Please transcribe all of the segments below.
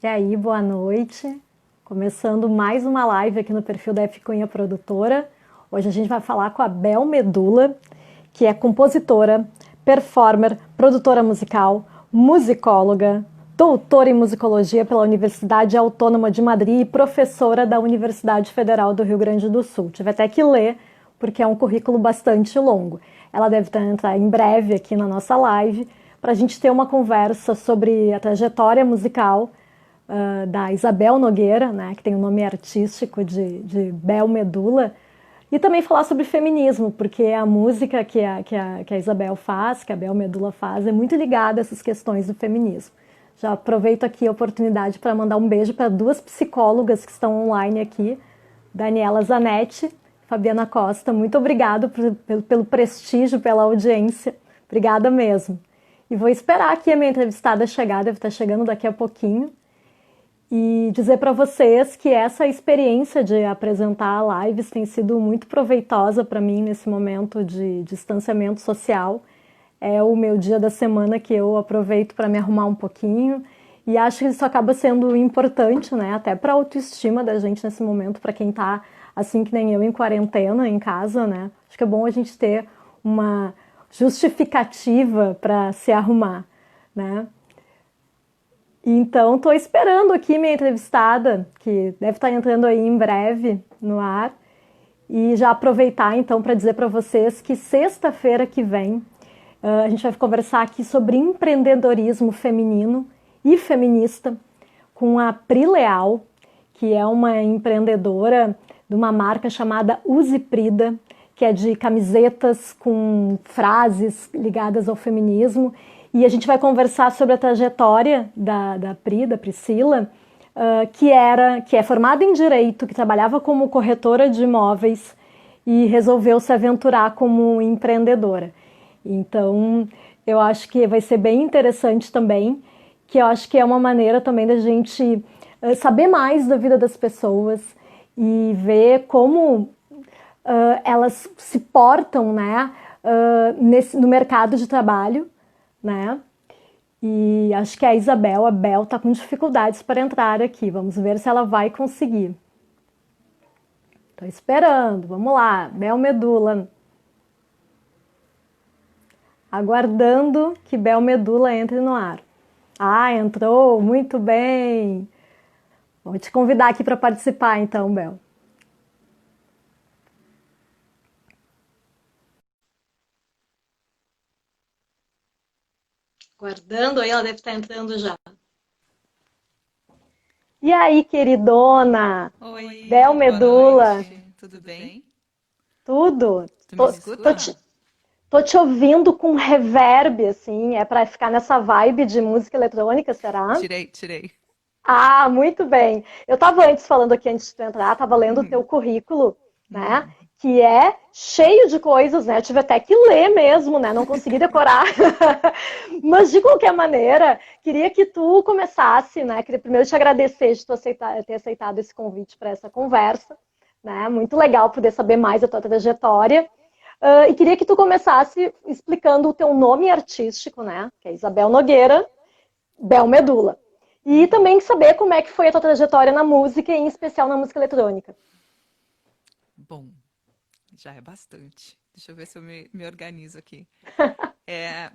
E aí, boa noite. Começando mais uma live aqui no perfil da F Cunha Produtora. Hoje a gente vai falar com a Bel Medula, que é compositora, performer, produtora musical, musicóloga, doutora em musicologia pela Universidade Autônoma de Madrid e professora da Universidade Federal do Rio Grande do Sul. Tive até que ler, porque é um currículo bastante longo. Ela deve entrar em breve aqui na nossa live para a gente ter uma conversa sobre a trajetória musical da Isabel Nogueira, né, que tem o nome artístico de Bel Medula, e também falar sobre feminismo, porque a música que a Isabel faz, que a Bel Medula faz, é muito ligada a essas questões do feminismo. Já aproveito aqui a oportunidade para mandar um beijo para duas psicólogas que estão online aqui, Daniela Zanetti, Fabiana Costa. Muito obrigado pelo prestígio, pela audiência. Obrigada mesmo. E vou esperar aqui a minha entrevistada chegar, deve estar chegando daqui a pouquinho. E dizer para vocês que essa experiência de apresentar lives tem sido muito proveitosa para mim nesse momento de distanciamento social. É o meu dia da semana que eu aproveito para me arrumar um pouquinho e acho que isso acaba sendo importante, né? Até para a autoestima da gente nesse momento, para quem está assim que nem eu em quarentena em casa, né? Acho que é bom a gente ter uma justificativa para se arrumar, né? Então, estou esperando aqui minha entrevistada, que deve estar entrando aí em breve no ar, e já aproveitar então para dizer para vocês que sexta-feira que vem a gente vai conversar aqui sobre empreendedorismo feminino e feminista com a Pri Leal, que é uma empreendedora de uma marca chamada Use Prida, que é de camisetas com frases ligadas ao feminismo. E a gente vai conversar sobre a trajetória da Pri, da Priscila, que é formada em Direito, que trabalhava como corretora de imóveis e resolveu se aventurar como empreendedora. Então, eu acho que vai ser bem interessante também, que eu acho que é uma maneira também da gente saber mais da vida das pessoas e ver como elas se portam, né, no mercado de trabalho, né? E acho que a Bel está com dificuldades para entrar aqui. Vamos ver se ela vai conseguir. Estou esperando. Vamos lá, Bel Medula. Aguardando que Bel Medula entre no ar. Ah, entrou, muito bem. Vou te convidar aqui para participar então, Bel. Aguardando aí, ela deve estar entrando já. E aí, queridona? Bel Oi, boa Medula, noite, tudo bem? tudo? Tu me Tô escuta? te ouvindo com reverb, assim, é para ficar nessa vibe de música eletrônica, será? Tirei. Ah, muito bem. Eu estava antes falando aqui antes de tu entrar, estava lendo o teu Uhum, currículo, né? uhum. Que é cheio de coisas, né? Eu tive até que ler mesmo, né? Não consegui decorar. Mas de qualquer maneira, queria que tu começasse, né? Queria primeiro te agradecer de tu ter aceitado esse convite para essa conversa, né? Muito legal poder saber mais da tua trajetória. E queria que tu começasse explicando o teu nome artístico, né? Que é Isabel Nogueira, Bel Medula. E também saber como é que foi a tua trajetória na música, e em especial na música eletrônica. Bom, já é bastante. Deixa eu ver se eu me organizo aqui. É,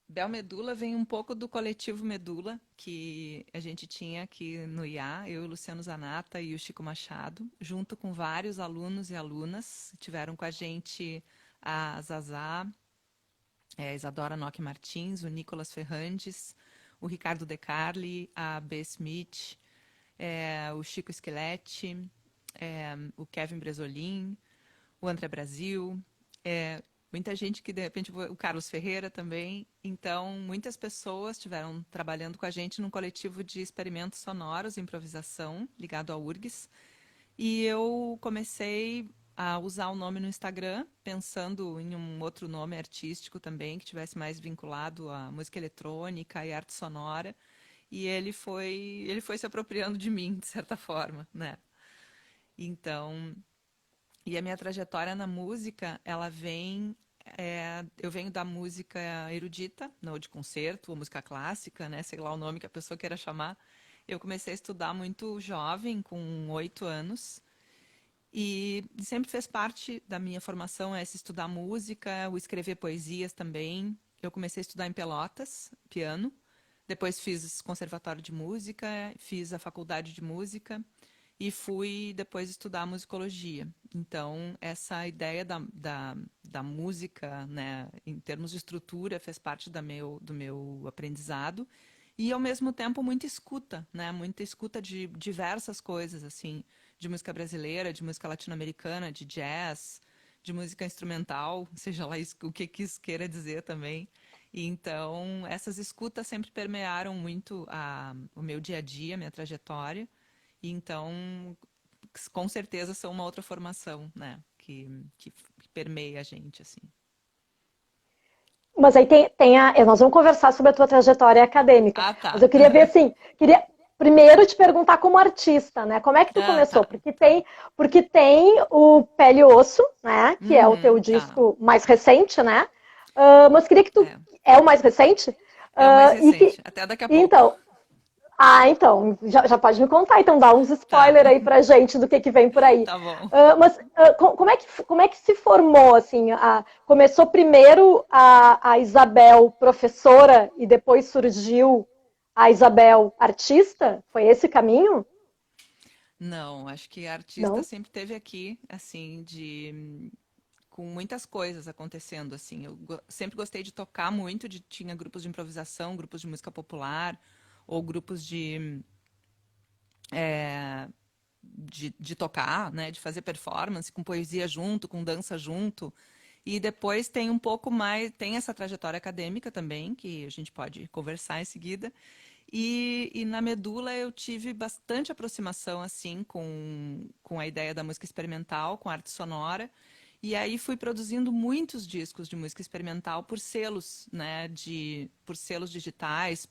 Bel Medula vem um pouco do coletivo Medula, que a gente tinha aqui no IA, eu, o Luciano Zanata e o Chico Machado, junto com vários alunos e alunas. Tiveram com a gente a Zazá, a Isadora Nock Martins, o Nicolas Ferrandes, o Ricardo De Carli, a B. Smith, o Chico Scheletti, o Kevin Bresolin, o André Brasil, muita gente que de repente, o Carlos Ferreira também. Então, muitas pessoas estiveram trabalhando com a gente num coletivo de experimentos sonoros, improvisação, ligado à URGS. E eu comecei a usar o nome no Instagram, pensando em um outro nome artístico também, que tivesse mais vinculado à música eletrônica e arte sonora. E ele foi se apropriando de mim, de certa forma, né? Então, e a minha trajetória na música, ela vem. Eu venho da música erudita, não de concerto, ou música clássica, né? Sei lá o nome que a pessoa queira chamar. Eu comecei a estudar muito jovem, com 8 anos, e sempre fez parte da minha formação essa estudar música, o escrever poesias também. Eu comecei a estudar em Pelotas, piano. Depois fiz conservatório de música, fiz a faculdade de música e fui depois estudar musicologia. Então, essa ideia da música, né, em termos de estrutura, fez parte do meu aprendizado. E, ao mesmo tempo, muita escuta, né? Muita escuta de diversas coisas, assim, de música brasileira, de música latino-americana, de jazz, de música instrumental, seja lá isso, o que isso queira dizer também. E, então, essas escutas sempre permearam muito o meu dia a dia, minha trajetória. E, então, com certeza, são uma outra formação, né? Que permeia a gente, assim. Mas aí nós vamos conversar sobre a tua trajetória acadêmica. Ah, Mas tá. eu queria ver assim, queria primeiro te perguntar como artista, né? Como é que tu Ah, começou? tá. Porque tem o Pele e Osso, né? Que é o teu Tá. disco mais recente, né? Mas queria que tu É. é o mais recente. É o mais E que recente. Até daqui a pouco. então, então, já pode me contar, então dá uns Tá. spoiler aí pra gente do que vem por aí. Tá bom. Mas como é que se formou, assim, começou primeiro a Isabel professora e depois surgiu a Isabel artista? Foi esse caminho? Não, acho que a artista Não? sempre teve aqui, assim, com muitas coisas acontecendo, assim. Eu sempre gostei de tocar muito, tinha grupos de improvisação, grupos de música popular, ou grupos de tocar, né, de fazer performance com poesia junto, com dança junto. E depois tem um pouco mais, tem essa trajetória acadêmica também, que a gente pode conversar em seguida. E na Medula eu tive bastante aproximação assim com a ideia da música experimental, com arte sonora. E aí fui produzindo muitos discos de música experimental por selos, né, por selos digitais,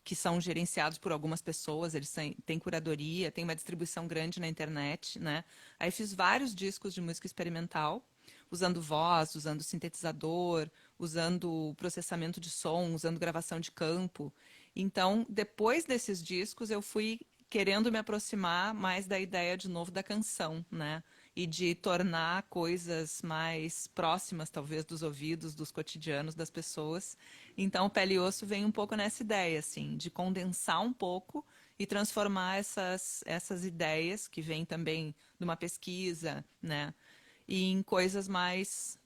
que são gerenciados por algumas pessoas, eles têm curadoria, tem uma distribuição grande na internet, né? Aí fiz vários discos de música experimental, usando voz, usando sintetizador, usando processamento de som, usando gravação de campo. Então, depois desses discos, eu fui querendo me aproximar mais da ideia de novo da canção, né? E de tornar coisas mais próximas, talvez, dos ouvidos, dos cotidianos das pessoas. Então, o Pele e Osso vem um pouco nessa ideia, assim, de condensar um pouco e transformar essas ideias que vêm também de uma pesquisa, né? Em coisas mais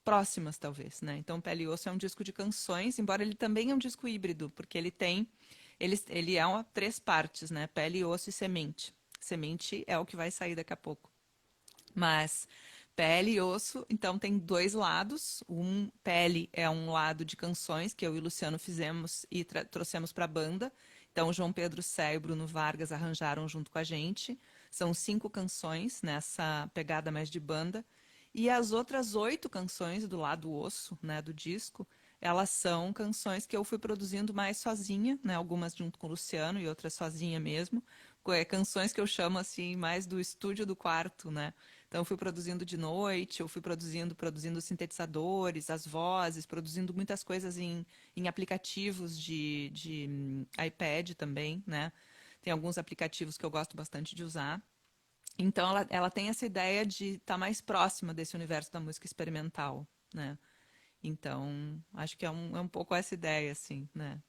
próximas, talvez, né? Então, Pele e Osso é um disco de canções, embora ele também é um disco híbrido, porque ele é três partes, né? Pele, osso e semente. Semente é o que vai sair daqui a pouco. Mas Pele e Osso, então tem dois lados. Pele é um lado de canções que eu e o Luciano fizemos e trouxemos para a banda. Então o João Pedro Sé e o Bruno Vargas arranjaram junto com a gente. São 5 canções nessa pegada mais de banda. E as outras 8 canções do lado osso, né, do disco, elas são canções que eu fui produzindo mais sozinha, né, algumas junto com o Luciano e outras sozinha mesmo. Canções que eu chamo assim mais do estúdio do quarto, né? Então, eu fui produzindo de noite, eu fui produzindo sintetizadores, as vozes, produzindo muitas coisas em aplicativos de iPad também, né? Tem alguns aplicativos que eu gosto bastante de usar. Então, ela tem essa ideia de estar mais próxima desse universo da música experimental, né? Então, acho que é um pouco essa ideia, assim, né?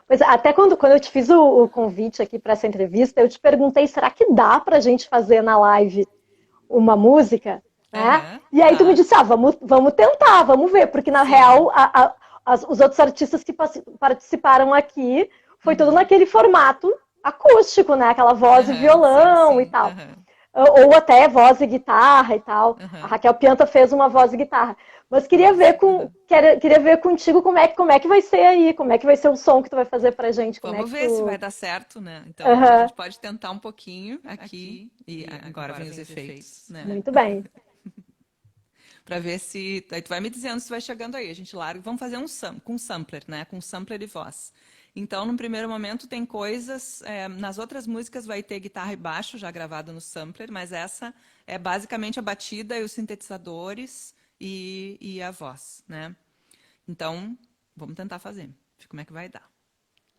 Pois até quando eu te fiz o convite aqui para essa entrevista, eu te perguntei, será que dá para a gente fazer na live uma música, né? Aham, E aí tu me tá. disse, vamos tentar, vamos ver, porque na Sim. real os outros artistas que participaram aqui foi tudo Uhum. naquele formato acústico, né? Aquela voz e Aham, sim, violão e sim. tal. Aham, Ou até voz e guitarra e tal. A aham. Raquel Pianta fez uma voz e guitarra. Mas Gosto. Aham. queria ver contigo como é que vai ser aí, como é que vai ser o som que tu vai fazer pra gente, como é Vamos que ver se vai tu. dar certo, né? Então, a Uhum. gente pode tentar um pouquinho aqui e agora vem os efeitos, né? Muito bem. Para ver se. Aí tu vai me dizendo se vai chegando aí. A gente larga. Vamos fazer com sampler, né? Com sampler e voz. Então, no primeiro momento, tem coisas. Nas outras músicas vai ter guitarra e baixo já gravado no sampler, mas essa é basicamente a batida e os sintetizadores e a voz, né? Então, vamos tentar fazer. Ver como é que vai dar.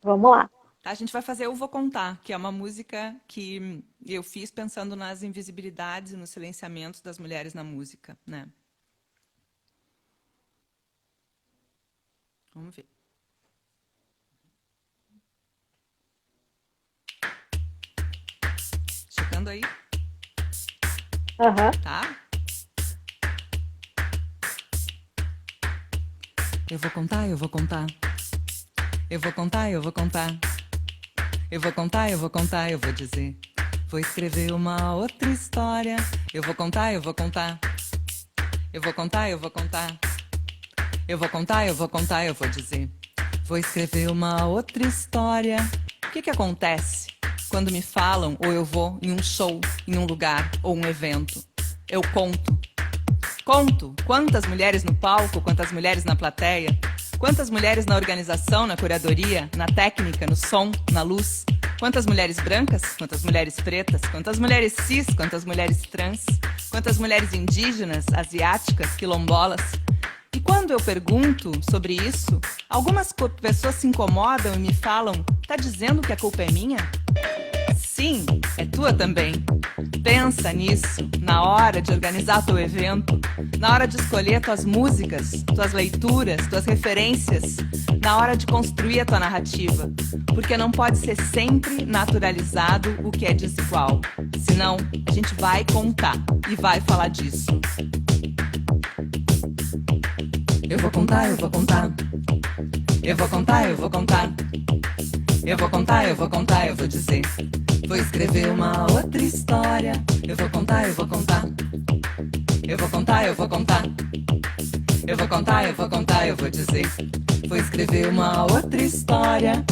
Vamos lá. A gente vai fazer Eu Vou Contar, que é uma música que eu fiz pensando nas invisibilidades e nos silenciamentos das mulheres na música, né? Vamos ver. Chegando aí, Aham. tá? Eu vou contar, eu vou contar. Eu vou contar, eu vou contar. Eu vou contar, eu vou contar, eu vou dizer. Vou escrever uma outra história. Eu vou contar, eu vou contar. Eu vou contar, eu vou contar. Eu vou contar, eu vou contar, eu vou dizer. Vou escrever uma outra história. O que acontece quando me falam ou eu vou em um show, em um lugar ou um evento? Eu conto. Conto quantas mulheres no palco, quantas mulheres na plateia, quantas mulheres na organização, na curadoria, na técnica, no som, na luz, quantas mulheres brancas, quantas mulheres pretas, quantas mulheres cis, quantas mulheres trans, quantas mulheres indígenas, asiáticas, quilombolas. E quando eu pergunto sobre isso, algumas pessoas se incomodam e me falam: tá dizendo que a culpa é minha? Sim, é tua também. Pensa nisso na hora de organizar teu evento, na hora de escolher tuas músicas, tuas leituras, tuas referências, na hora de construir a tua narrativa. Porque não pode ser sempre naturalizado o que é desigual. Senão, a gente vai contar e vai falar disso. Eu vou contar, eu vou contar. Eu vou contar, eu vou contar. Eu vou contar, eu vou contar, eu vou dizer. Vou escrever uma outra história. Eu vou contar, eu vou contar. Eu vou contar, eu vou contar. Eu vou contar, eu vou contar, eu vou dizer. Vou escrever uma outra história.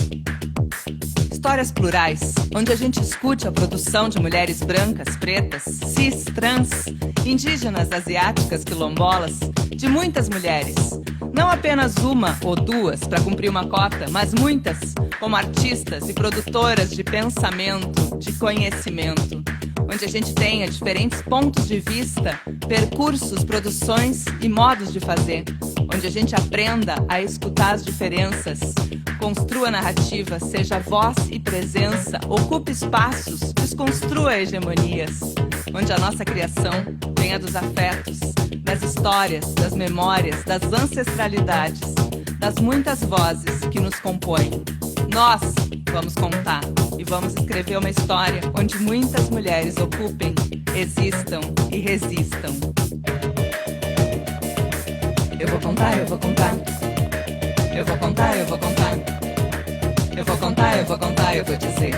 Histórias plurais, onde a gente escute a produção de mulheres brancas, pretas, cis, trans, indígenas, asiáticas, quilombolas, de muitas mulheres. Não apenas uma ou duas para cumprir uma cota, mas muitas, como artistas e produtoras de pensamento, de conhecimento, onde a gente tenha diferentes pontos de vista, percursos, produções e modos de fazer, onde a gente aprenda a escutar as diferenças, construa narrativa, seja voz e presença, ocupe espaços, desconstrua hegemonias, onde a nossa criação venha dos afetos, das histórias, das memórias, das ancestralidades, das muitas vozes que nos compõem. Nós vamos contar e vamos escrever uma história onde muitas mulheres ocupem, existam e resistam. Eu vou contar, eu vou contar. Eu vou contar, eu vou contar. Eu vou contar, eu vou contar, eu vou dizer.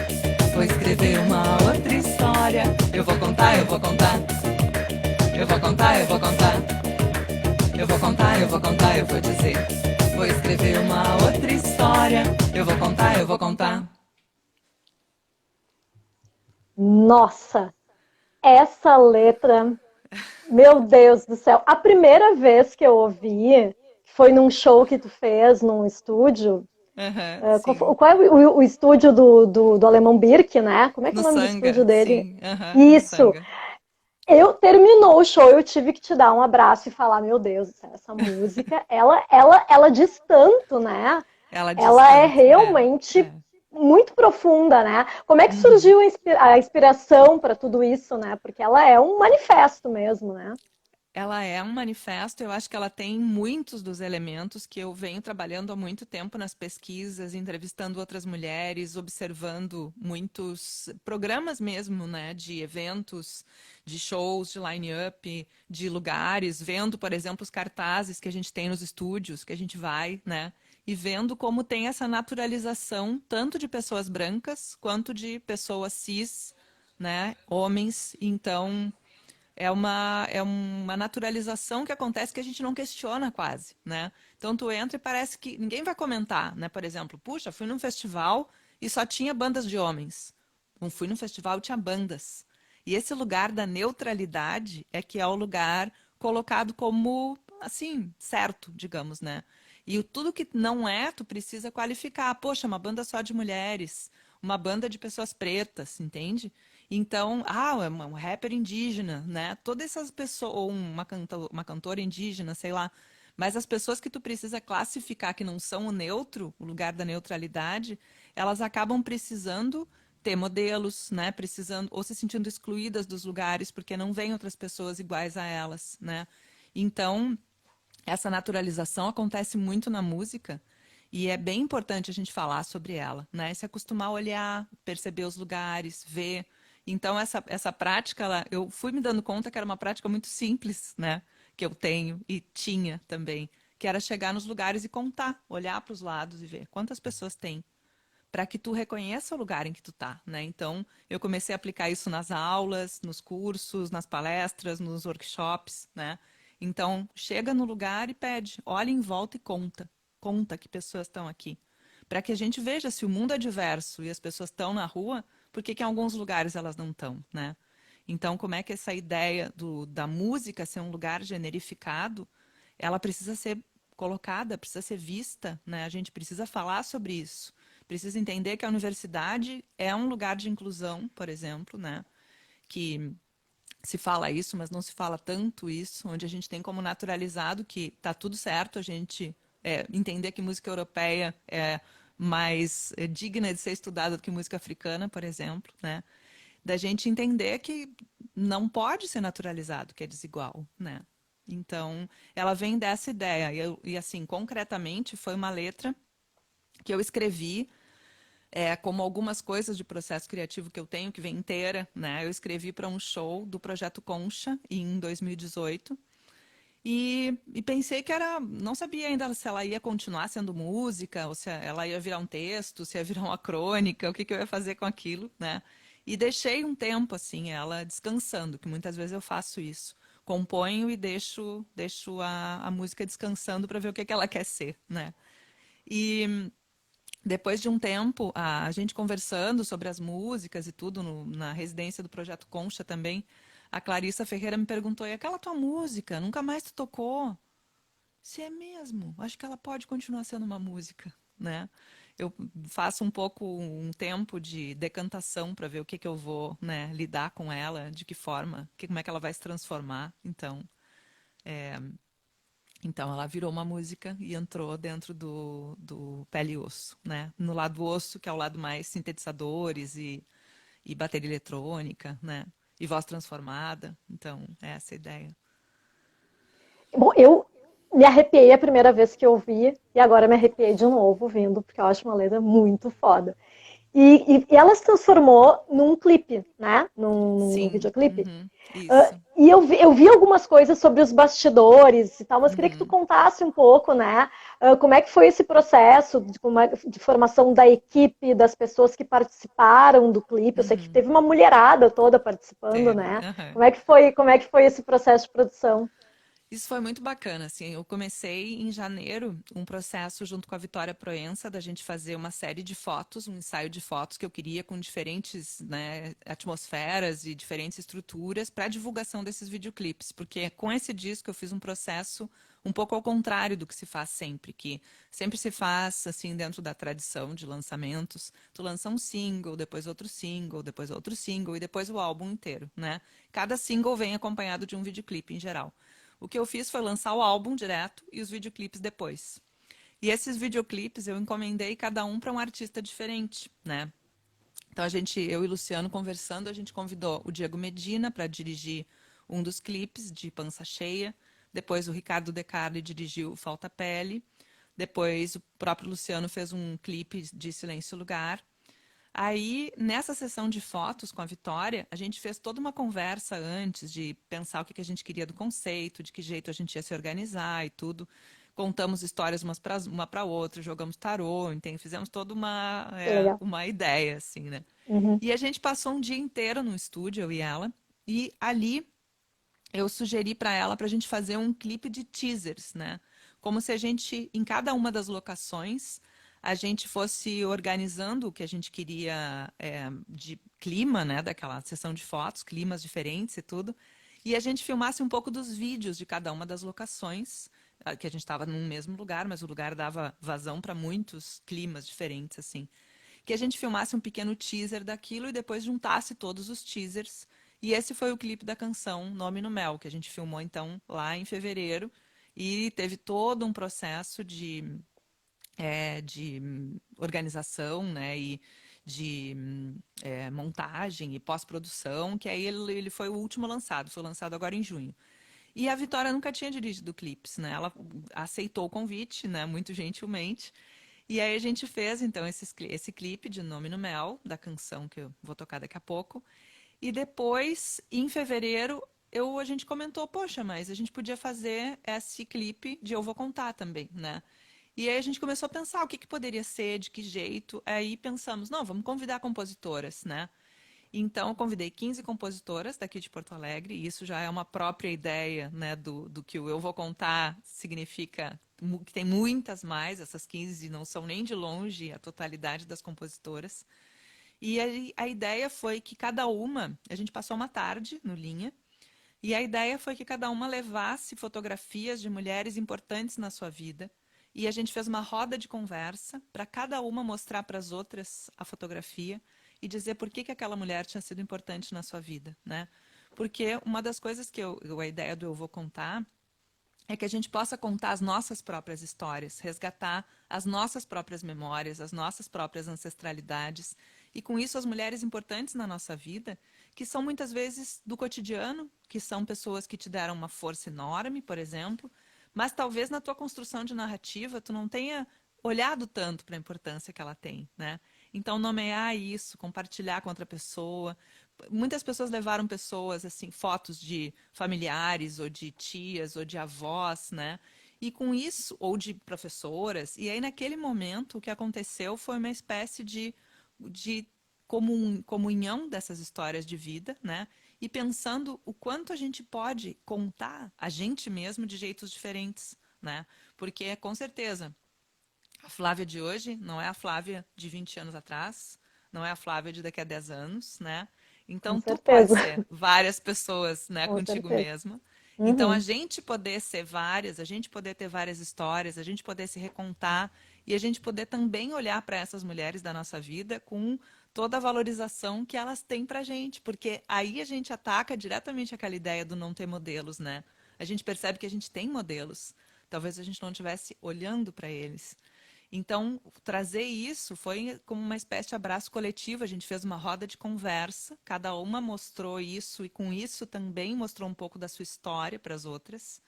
Vou escrever uma outra história. Eu vou contar, eu vou contar. Eu vou contar, eu vou contar. Eu vou contar, eu vou contar, eu vou dizer. Vou escrever uma outra história. Eu vou contar, eu vou contar. Nossa, essa letra, meu Deus do céu. A primeira vez que eu ouvi foi num show que tu fez num estúdio. Sim. Qual é o estúdio do Alemão Birk, né? Como é que é No o nome do estúdio Sanga, dele? sim. No Isso. Sanga. Eu terminou o show, eu tive que te dar um abraço e falar, meu Deus, essa música, ela diz tanto, né? Ela diz Ela é tanto. realmente muito profunda, né? Como é que surgiu a inspiração para tudo isso, né? Porque ela é um manifesto mesmo, né? Ela é um manifesto, eu acho que ela tem muitos dos elementos que eu venho trabalhando há muito tempo nas pesquisas, entrevistando outras mulheres, observando muitos programas mesmo, né, de eventos, de shows, de line-up, de lugares, vendo, por exemplo, os cartazes que a gente tem nos estúdios, que a gente vai, né, e vendo como tem essa naturalização tanto de pessoas brancas quanto de pessoas cis, né, homens, então é uma naturalização que acontece que a gente não questiona quase, né? Então tu entra e parece que ninguém vai comentar, né? Por exemplo, puxa, fui num festival e só tinha bandas de homens. Não fui num festival e tinha bandas. E esse lugar da neutralidade é que é o lugar colocado como, assim, certo, digamos, né? E tudo que não é, tu precisa qualificar. Poxa, uma banda só de mulheres, uma banda de pessoas pretas, entende? Então, é um rapper indígena, né? Todas essas pessoas, ou uma cantora indígena, sei lá. Mas as pessoas que tu precisa classificar que não são o neutro, o lugar da neutralidade, elas acabam precisando ter modelos, né? Precisando ou se sentindo excluídas dos lugares porque não vêm outras pessoas iguais a elas, né? Então, essa naturalização acontece muito na música e é bem importante a gente falar sobre ela, né? Se acostumar a olhar, perceber os lugares, ver. Então, essa prática, eu fui me dando conta que era uma prática muito simples, né? Que eu tenho e tinha também, que era chegar nos lugares e contar, olhar para os lados e ver quantas pessoas tem, para que tu reconheça o lugar em que tu tá, né? Então, eu comecei a aplicar isso nas aulas, nos cursos, nas palestras, nos workshops, né? Então, chega no lugar e pede, olha em volta e conta. Conta que pessoas estão aqui. Para que a gente veja se o mundo é diverso e as pessoas estão na rua, por que que em alguns lugares elas não estão, né? Então, como é que essa ideia da música ser um lugar generificado, ela precisa ser colocada, precisa ser vista, né? A gente precisa falar sobre isso. Precisa entender que a universidade é um lugar de inclusão, por exemplo, né? Que se fala isso, mas não se fala tanto isso, onde a gente tem como naturalizado que tá tudo certo, a gente entender que música europeia é mais digna de ser estudada do que música africana, por exemplo, né? Da gente entender que não pode ser naturalizado, que é desigual, né? Então, ela vem dessa ideia. E assim, concretamente, foi uma letra que eu escrevi como algumas coisas de processo criativo que eu tenho, que vem inteira, né? Eu escrevi para um show do Projeto Concha em 2018 e pensei que era, não sabia ainda se ela ia continuar sendo música ou se ela ia virar um texto, se ia virar uma crônica, o que que eu ia fazer com aquilo, né? E deixei um tempo assim ela descansando, que muitas vezes eu faço isso. Componho e deixo a música descansando para ver o que que ela quer ser, né? E depois de um tempo, a gente conversando sobre as músicas e tudo na residência do Projeto Concha também, a Clarissa Ferreira me perguntou: e aquela tua música? Nunca mais tu tocou? Se é mesmo, acho que ela pode continuar sendo uma música, né? Eu faço um pouco um tempo de decantação para ver o que que eu vou, né, lidar com ela, de que forma, como é que ela vai se transformar. Então, ela virou uma música e entrou dentro do Pele e Osso, né? No lado osso, que é o lado mais sintetizadores e bateria eletrônica, né? E voz transformada. Então, é essa a ideia. Bom, eu me arrepiei a primeira vez que eu vi e agora me arrepiei de novo vindo, porque eu acho uma letra muito foda. E ela se transformou num clipe, né? Num Sim, videoclipe. uhum, isso. E eu vi algumas coisas sobre os bastidores e tal, mas queria que tu Uhum, contasse um pouco, né? Como é que foi esse processo de formação da equipe, das pessoas que participaram do clipe? Eu sei que uhum, teve uma mulherada toda participando, teve. né? Uhum. Como é que foi esse processo de produção? Isso foi muito bacana, assim, eu comecei em janeiro um processo junto com a Vitória Proença da gente fazer uma série de fotos, um ensaio de fotos que eu queria com diferentes, né, atmosferas e diferentes estruturas para divulgação desses videoclipes, porque com esse disco eu fiz um processo um pouco ao contrário do que se faz sempre, que sempre se faz assim dentro da tradição de lançamentos, tu lança um single, depois outro single e depois o álbum inteiro, né? Cada single vem acompanhado de um videoclipe em geral. O que eu fiz foi lançar o álbum direto e os videoclipes depois. E esses videoclipes eu encomendei cada um para um artista diferente, né? Então eu e o Luciano conversando, a gente convidou o Diego Medina para dirigir um dos clipes de Pança Cheia. Depois o Ricardo De Carli dirigiu Falta Pele. Depois o próprio Luciano fez um clipe de Silêncio e Lugar. Aí, nessa sessão de fotos com a Vitória, a gente fez toda uma conversa antes de pensar o que a gente queria do conceito, de que jeito a gente ia se organizar e tudo. Contamos histórias uma para outra, jogamos tarô, entende? Fizemos toda Que legal. uma ideia, assim, né? Uhum. E a gente passou um dia inteiro no estúdio, eu e ela, e ali eu sugeri para ela para a gente fazer um clipe de teasers, né? Como se a gente, em cada uma das locações, a gente fosse organizando o que a gente queria de clima, né? Daquela sessão de fotos, climas diferentes e tudo. E a gente filmasse um pouco dos vídeos de cada uma das locações, que a gente estava num mesmo lugar, mas o lugar dava vazão para muitos climas diferentes, assim. Que a gente filmasse um pequeno teaser daquilo e depois juntasse todos os teasers. E esse foi o clipe da canção Nome no Mel, que a gente filmou então lá em fevereiro. E teve todo um processo de organização, né, e de montagem e pós-produção, que aí ele foi o último lançado, foi lançado agora em junho. E a Vitória nunca tinha dirigido clipes, né? Ela aceitou o convite, né, muito gentilmente. E aí a gente fez, então, esse clipe de Nome no Mel, da canção que eu vou tocar daqui a pouco. E depois, em fevereiro, a gente comentou, poxa, mas a gente podia fazer esse clipe de Eu Vou Contar também, né? E aí a gente começou a pensar o que poderia ser, de que jeito. Aí pensamos, não, vamos convidar compositoras, né? Então, eu convidei 15 compositoras daqui de Porto Alegre, e isso já é uma própria ideia, né, do que o Eu Vou Contar significa, que tem muitas mais, essas 15 não são nem de longe a totalidade das compositoras. E a ideia foi que cada uma, a gente passou uma tarde no Linha, e a ideia foi que cada uma levasse fotografias de mulheres importantes na sua vida. E a gente fez uma roda de conversa para cada uma mostrar para as outras a fotografia e dizer por que aquela mulher tinha sido importante na sua vida, né? Porque uma das coisas que a ideia do Eu Vou Contar é que a gente possa contar as nossas próprias histórias, resgatar as nossas próprias memórias, as nossas próprias ancestralidades. E com isso, as mulheres importantes na nossa vida, que são muitas vezes do cotidiano, que são pessoas que te deram uma força enorme, por exemplo, mas talvez na tua construção de narrativa tu não tenha olhado tanto para a importância que ela tem, né? Então, nomear isso, compartilhar com outra pessoa. Muitas pessoas levaram pessoas, assim, fotos de familiares, ou de tias, ou de avós, né? E com isso, ou de professoras. E aí, naquele momento, o que aconteceu foi uma espécie de comunhão dessas histórias de vida, né? E pensando o quanto a gente pode contar a gente mesmo de jeitos diferentes, né? Porque, com certeza, a Flávia de hoje não é a Flávia de 20 anos atrás, não é a Flávia de daqui a 10 anos, né? Com Então, tu pode certeza, ser várias pessoas, né, com contigo certeza. mesma. Então, a Uhum. gente poder ser várias, a gente poder ter várias histórias, a gente poder se recontar e a gente poder também olhar para essas mulheres da nossa vida com toda a valorização que elas têm pra gente, porque aí a gente ataca diretamente aquela ideia do não ter modelos, né? A gente percebe que a gente tem modelos. Talvez a gente não estivesse olhando para eles. Então, trazer isso foi como uma espécie de abraço coletivo. A gente fez uma roda de conversa, cada uma mostrou isso e com isso também mostrou um pouco da sua história para as outras.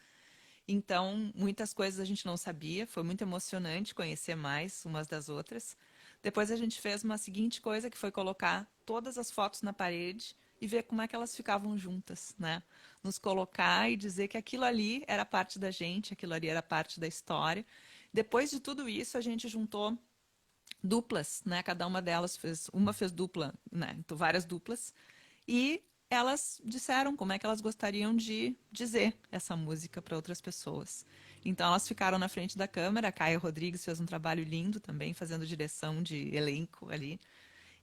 Então, muitas coisas a gente não sabia, foi muito emocionante conhecer mais umas das outras. Depois a gente fez uma seguinte coisa, que foi colocar todas as fotos na parede e ver como é que elas ficavam juntas, né? Nos colocar e dizer que aquilo ali era parte da gente, aquilo ali era parte da história. Depois de tudo isso, a gente juntou duplas, né? Cada uma delas fez dupla, né? Então, várias duplas. E elas disseram como é que elas gostariam de dizer essa música para outras pessoas. Então elas ficaram na frente da câmera, a Caia Rodrigues fez um trabalho lindo também, fazendo direção de elenco ali.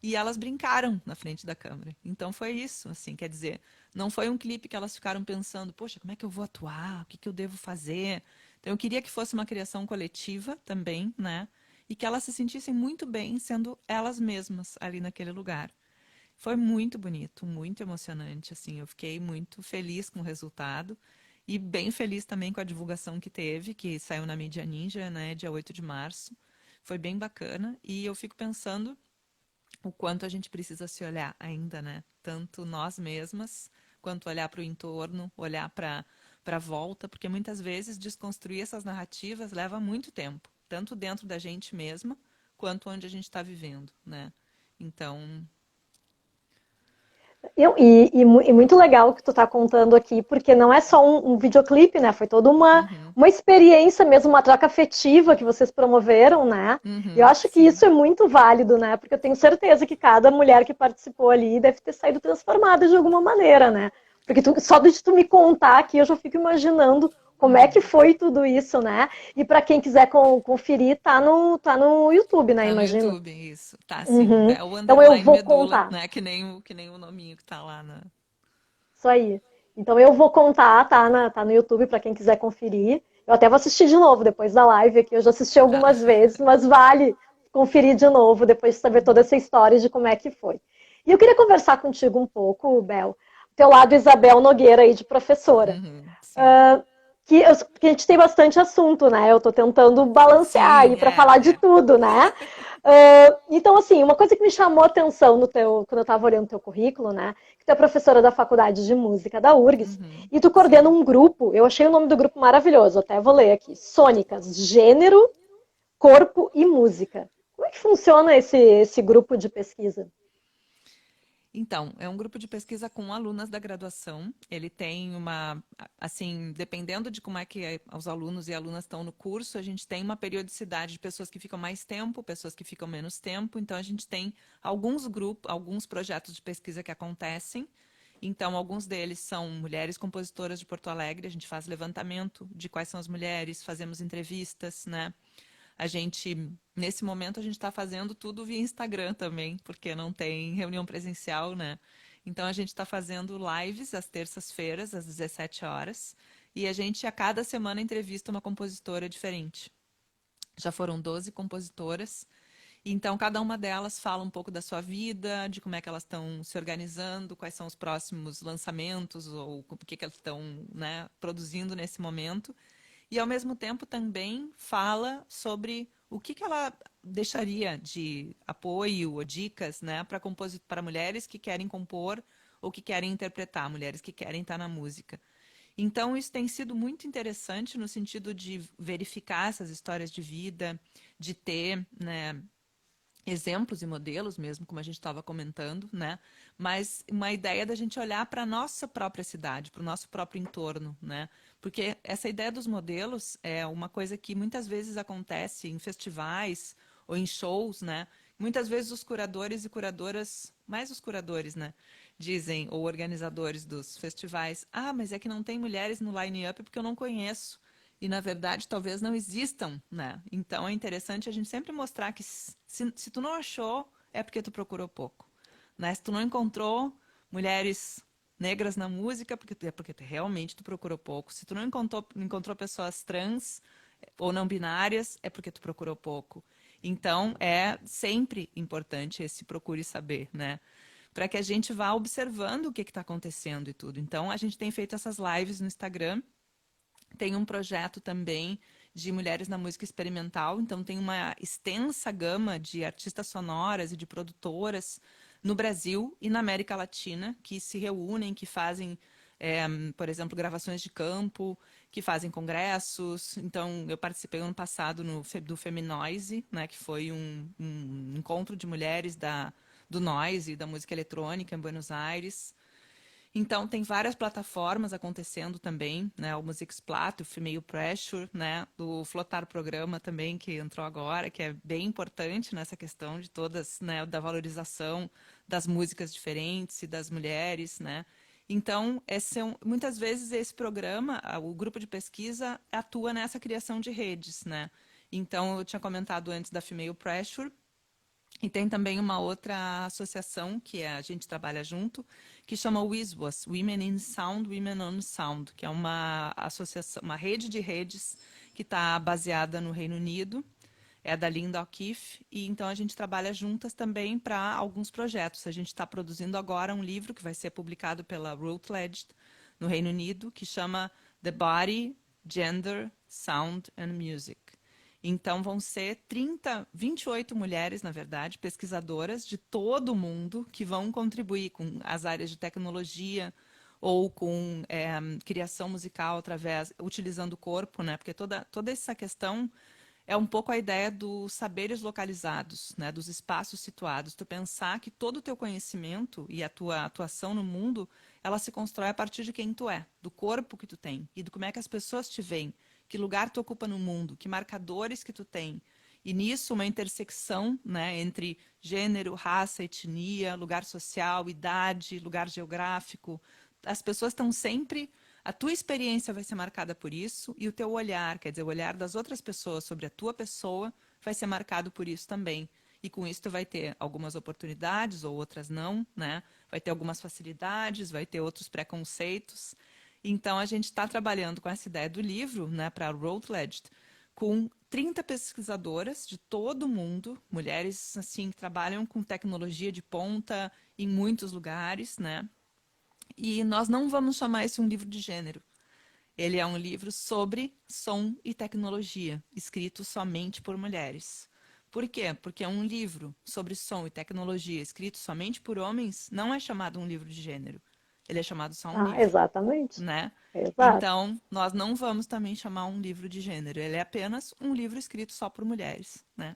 E elas brincaram na frente da câmera. Então foi isso, assim, quer dizer, não foi um clipe que elas ficaram pensando, poxa, como é que eu vou atuar? O que que eu devo fazer? Então eu queria que fosse uma criação coletiva também, né? E que elas se sentissem muito bem sendo elas mesmas ali naquele lugar. Foi muito bonito, muito emocionante, assim, eu fiquei muito feliz com o resultado e bem feliz também com a divulgação que teve, que saiu na mídia Ninja, né, dia 8 de março. Foi bem bacana e eu fico pensando o quanto a gente precisa se olhar ainda, né? Tanto nós mesmas, quanto olhar para o entorno, olhar para a volta, porque muitas vezes desconstruir essas narrativas leva muito tempo, tanto dentro da gente mesma, quanto onde a gente está vivendo, né? Então, E muito legal o que tu tá contando aqui, porque não é só um videoclipe, né? Foi toda uhum, uma experiência mesmo, uma troca afetiva que vocês promoveram, né? E eu acho que sim. isso é muito válido, né? Porque eu tenho certeza que cada mulher que participou ali deve ter saído transformada de alguma maneira, né? Porque só de tu me contar aqui, eu já fico imaginando como é que Uhum. foi tudo isso, né? E para quem quiser conferir, tá no YouTube, né? Tá no Imagino. YouTube, isso. Tá, sim. Uhum. Bel Então eu underline vou medula, contar. né? Que nem o nominho que tá lá na. Isso aí. Então eu vou contar, tá no YouTube para quem quiser conferir. Eu até vou assistir de novo depois da live aqui. Eu já assisti Tá. algumas vezes, mas vale conferir de novo depois de saber toda essa história de como é que foi. E eu queria conversar contigo um pouco, Bel, teu lado Isabel Nogueira aí de professora. Uhum, sim. que a gente tem bastante assunto, né? Eu tô tentando balancear aí Sim, para falar de tudo, né? Então, assim, uma coisa que me chamou a atenção quando eu estava olhando o teu currículo, né? Que tu é professora da Faculdade de Música da URGS Uhum, e tu coordena sim. um grupo, eu achei o nome do grupo maravilhoso, até vou ler aqui, Sônicas, Gênero, Corpo e Música. Como é que funciona esse grupo de pesquisa? Então, é um grupo de pesquisa com alunas da graduação. Ele tem assim, dependendo de como é que os alunos e alunas estão no curso, a gente tem uma periodicidade de pessoas que ficam mais tempo, pessoas que ficam menos tempo. Então, a gente tem alguns grupos, alguns projetos de pesquisa que acontecem. Então, alguns deles são mulheres compositoras de Porto Alegre. A gente faz levantamento de quais são as mulheres, fazemos entrevistas, né? Nesse momento, a gente está fazendo tudo via Instagram também, porque não tem reunião presencial, né? Então, a gente está fazendo lives às terças-feiras, às 17 horas, e a gente, a cada semana, entrevista uma compositora diferente. Já foram 12 compositoras, então cada uma delas fala um pouco da sua vida, de como é que elas estão se organizando, quais são os próximos lançamentos, ou o que elas estão, né, produzindo nesse momento e, ao mesmo tempo, também fala sobre o que ela deixaria de apoio ou dicas, né, para mulheres que querem compor ou que querem interpretar, mulheres que querem estar na música. Então, isso tem sido muito interessante no sentido de verificar essas histórias de vida, de ter, né, exemplos e modelos mesmo, como a gente estava comentando, né? Mas uma ideia da gente olhar para a nossa própria cidade, para o nosso próprio entorno, né? Porque essa ideia dos modelos é uma coisa que muitas vezes acontece em festivais ou em shows, né? Muitas vezes os curadores e curadoras, mais os curadores, né? Dizem, ou organizadores dos festivais, ah, mas é que não tem mulheres no line-up porque eu não conheço. E, na verdade, talvez não existam, né? Então, é interessante a gente sempre mostrar que se tu não achou, é porque tu procurou pouco. Né? Se tu não encontrou mulheres negras na música, é porque realmente tu procurou pouco. Se tu não encontrou pessoas trans ou não binárias, é porque tu procurou pouco. Então, é sempre importante esse procure saber, né? Para que a gente vá observando o que está acontecendo e tudo. Então, a gente tem feito essas lives no Instagram, tem um projeto também de mulheres na música experimental, então tem uma extensa gama de artistas sonoras e de produtoras no Brasil e na América Latina que se reúnem, que fazem, por exemplo, gravações de campo, que fazem congressos. Então, eu participei ano passado do Feminoise, né, que foi um encontro de mulheres do noise e da música eletrônica em Buenos Aires. Então, tem várias plataformas acontecendo também, né? O Musicsplat, o Female Pressure, né? O Flotar Programa também, que entrou agora, que é bem importante nessa questão de todas, né? Da valorização das músicas diferentes e das mulheres, né? Então, muitas vezes esse programa, o grupo de pesquisa, atua nessa criação de redes, né? Então, eu tinha comentado antes da Female Pressure, e tem também uma outra associação que a gente trabalha junto, que chama WISWAS, Women in Sound, Women on Sound, que é uma associação, uma rede de redes que está baseada no Reino Unido, é da Linda O'Keeffe, e então a gente trabalha juntas também para alguns projetos. A gente está produzindo agora um livro que vai ser publicado pela Routledge no Reino Unido, que chama The Body, Gender, Sound and Music. Então, vão ser 28 mulheres, na verdade, pesquisadoras de todo o mundo, que vão contribuir com as áreas de tecnologia ou com criação musical utilizando o corpo, né? Porque toda essa questão é um pouco a ideia dos saberes localizados, né? Dos espaços situados. Tu pensar que todo o teu conhecimento e a tua atuação no mundo, ela se constrói a partir de quem tu é, do corpo que tu tem e de como é que as pessoas te veem, que lugar tu ocupa no mundo, que marcadores que tu tem. E nisso uma intersecção, né, entre gênero, raça, etnia, lugar social, idade, lugar geográfico. As pessoas estão sempre... A tua experiência vai ser marcada por isso e o teu olhar, quer dizer, o olhar das outras pessoas sobre a tua pessoa vai ser marcado por isso também. E com isso tu vai ter algumas oportunidades ou outras não, né? Vai ter algumas facilidades, vai ter outros preconceitos. Então, a gente está trabalhando com essa ideia do livro, né, para a Routledge, com 30 pesquisadoras de todo o mundo, mulheres assim que trabalham com tecnologia de ponta em muitos lugares, né? E nós não vamos chamar esse um livro de gênero. Ele é um livro sobre som e tecnologia, escrito somente por mulheres. Por quê? Porque um livro sobre som e tecnologia escrito somente por homens não é chamado um livro de gênero. Ele é chamado só um Ah, livro, exatamente. né? Exato. Então, nós não vamos também chamar um livro de gênero. Ele é apenas um livro escrito só por mulheres, né?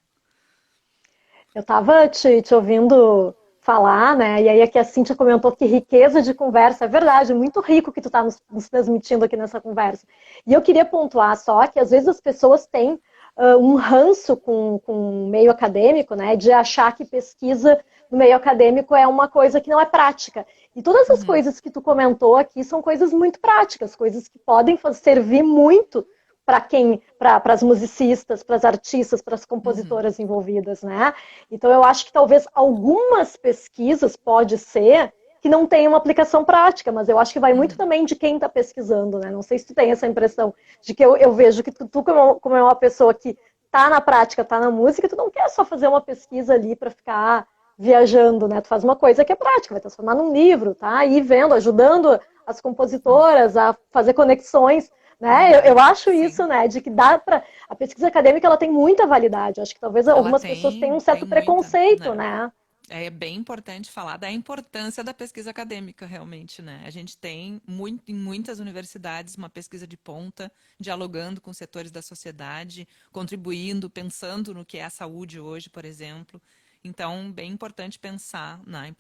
Eu estava te ouvindo falar, né? E aí aqui a Cíntia comentou que riqueza de conversa. É verdade, muito rico que tu está nos transmitindo aqui nessa conversa. E eu queria pontuar só que às vezes as pessoas têm um ranço com o meio acadêmico, né? De achar que pesquisa no meio acadêmico é uma coisa que não é prática. E todas as Uhum, coisas que tu comentou aqui são coisas muito práticas, coisas que podem servir muito para as musicistas, para as artistas, para as uhum, compositoras envolvidas, né? Então eu acho que talvez algumas pesquisas pode ser que não tenham uma aplicação prática, mas eu acho que vai muito uhum. também de quem está pesquisando, né? Não sei se tu tem essa impressão de que eu vejo que tu como é uma pessoa que tá na prática, tá na música, tu não quer só fazer uma pesquisa ali para ficar viajando, né? Tu faz uma coisa que é prática, vai transformar num livro, tá? Aí vendo, ajudando as compositoras a fazer conexões, né? Eu Uhum, acho sim. isso, né? De que dá para a pesquisa acadêmica ela tem muita validade. Acho que talvez Ela algumas pessoas tenham um tem certo muita, preconceito, né? né? É bem importante falar da importância da pesquisa acadêmica, realmente, né? A gente tem em muitas universidades uma pesquisa de ponta, dialogando com setores da sociedade, contribuindo, pensando no que é a saúde hoje, por exemplo. Então, bem importante pensar né,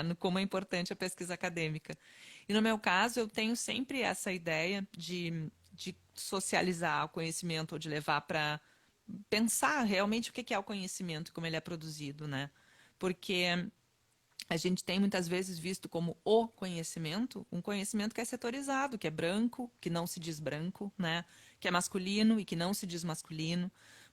no como é importante a pesquisa acadêmica. E no meu caso, eu tenho sempre essa ideia de socializar o conhecimento ou de levar para pensar realmente o que é o conhecimento, como ele é produzido, né? Porque a gente tem muitas vezes visto como o conhecimento, um conhecimento que é setorizado, que é branco, que não se diz branco, né? Que é masculino e que não se diz masculino.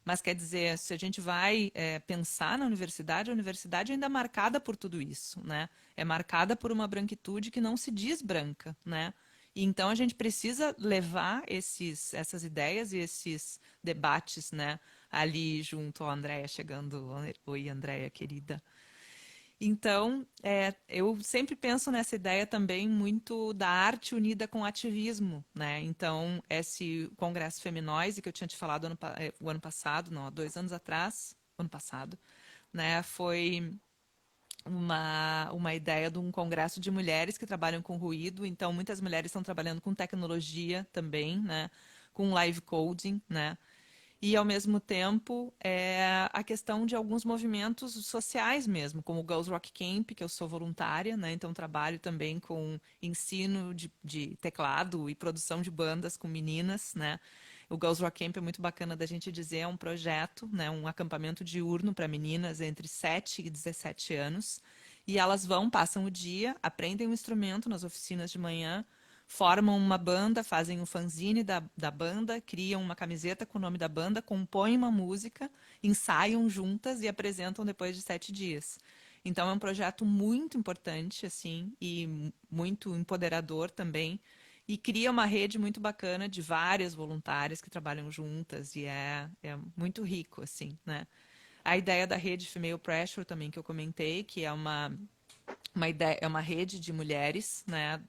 Mas quer dizer, se a gente vai pensar na universidade, a universidade ainda é marcada por tudo isso, né? É marcada por uma branquitude que não se diz branca, né? E então a gente precisa levar essas ideias e esses debates, né? Ali junto ao Andréia chegando. Oi, Andréia, querida. Então, eu sempre penso nessa ideia também muito da arte unida com o ativismo, né? Então, esse Congresso Feminóise que eu tinha te falado o ano passado, não, há 2 anos atrás, ano passado, né? Foi uma ideia de um congresso de mulheres que trabalham com ruído. Então, muitas mulheres estão trabalhando com tecnologia também, né? Com live coding, né? E, ao mesmo tempo, a questão de alguns movimentos sociais mesmo, como o Girls Rock Camp, que eu sou voluntária, né? Então, trabalho também com ensino de teclado e produção de bandas com meninas, né? O Girls Rock Camp é muito bacana da gente dizer, é um projeto, né? Um acampamento diurno para meninas entre 7 e 17 anos. E elas passam o dia, aprendem um instrumento nas oficinas de manhã, formam uma banda, fazem um fanzine da banda, criam uma camiseta com o nome da banda, compõem uma música, ensaiam juntas e apresentam depois de 7 dias. Então é um projeto muito importante, assim, e muito empoderador também. E cria uma rede muito bacana de várias voluntárias que trabalham juntas e é muito rico, assim, né? A ideia da rede Female Pressure também que eu comentei, que é uma ideia, é uma rede de mulheres, né?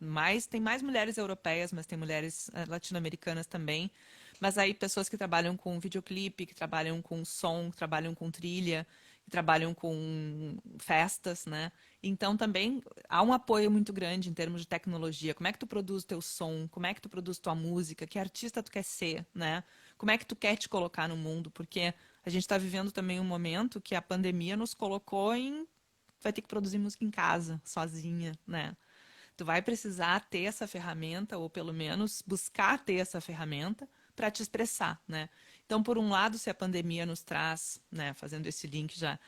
Tem mais mulheres europeias, mas tem mulheres latino-americanas também. Mas aí pessoas que trabalham com videoclipe, que trabalham com som, que trabalham com trilha, que trabalham com festas, né? Então também há um apoio muito grande em termos de tecnologia. Como é que tu produz teu som? Como é que tu produz tua música? Que artista tu quer ser, né? Como é que tu quer te colocar no mundo? Porque a gente está vivendo também um momento que a pandemia nos colocou em vai ter que produzir música em casa, sozinha, né? Tu vai precisar ter essa ferramenta, ou pelo menos buscar ter essa ferramenta para te expressar, né? Então, por um lado, se a pandemia nos traz, né, fazendo esse link já,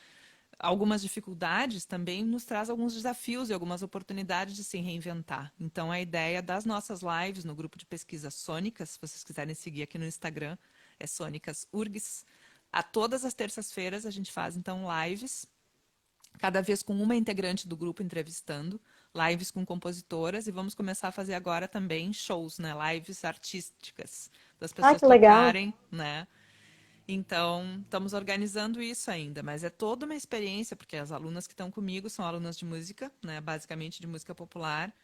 algumas dificuldades, também nos traz alguns desafios e algumas oportunidades de se reinventar. Então, a ideia das nossas lives no grupo de pesquisa Sônicas, se vocês quiserem seguir aqui no Instagram, é Sônicas URGS. A todas as terças-feiras a gente faz, então, lives cada vez com uma integrante do grupo entrevistando, lives com compositoras e vamos começar a fazer agora também shows, né, lives artísticas, das Ah, pessoas que legal. tocarem, né? Então, estamos organizando isso ainda, mas é toda uma experiência, porque as alunas que estão comigo são alunas de música, né, basicamente de música popular,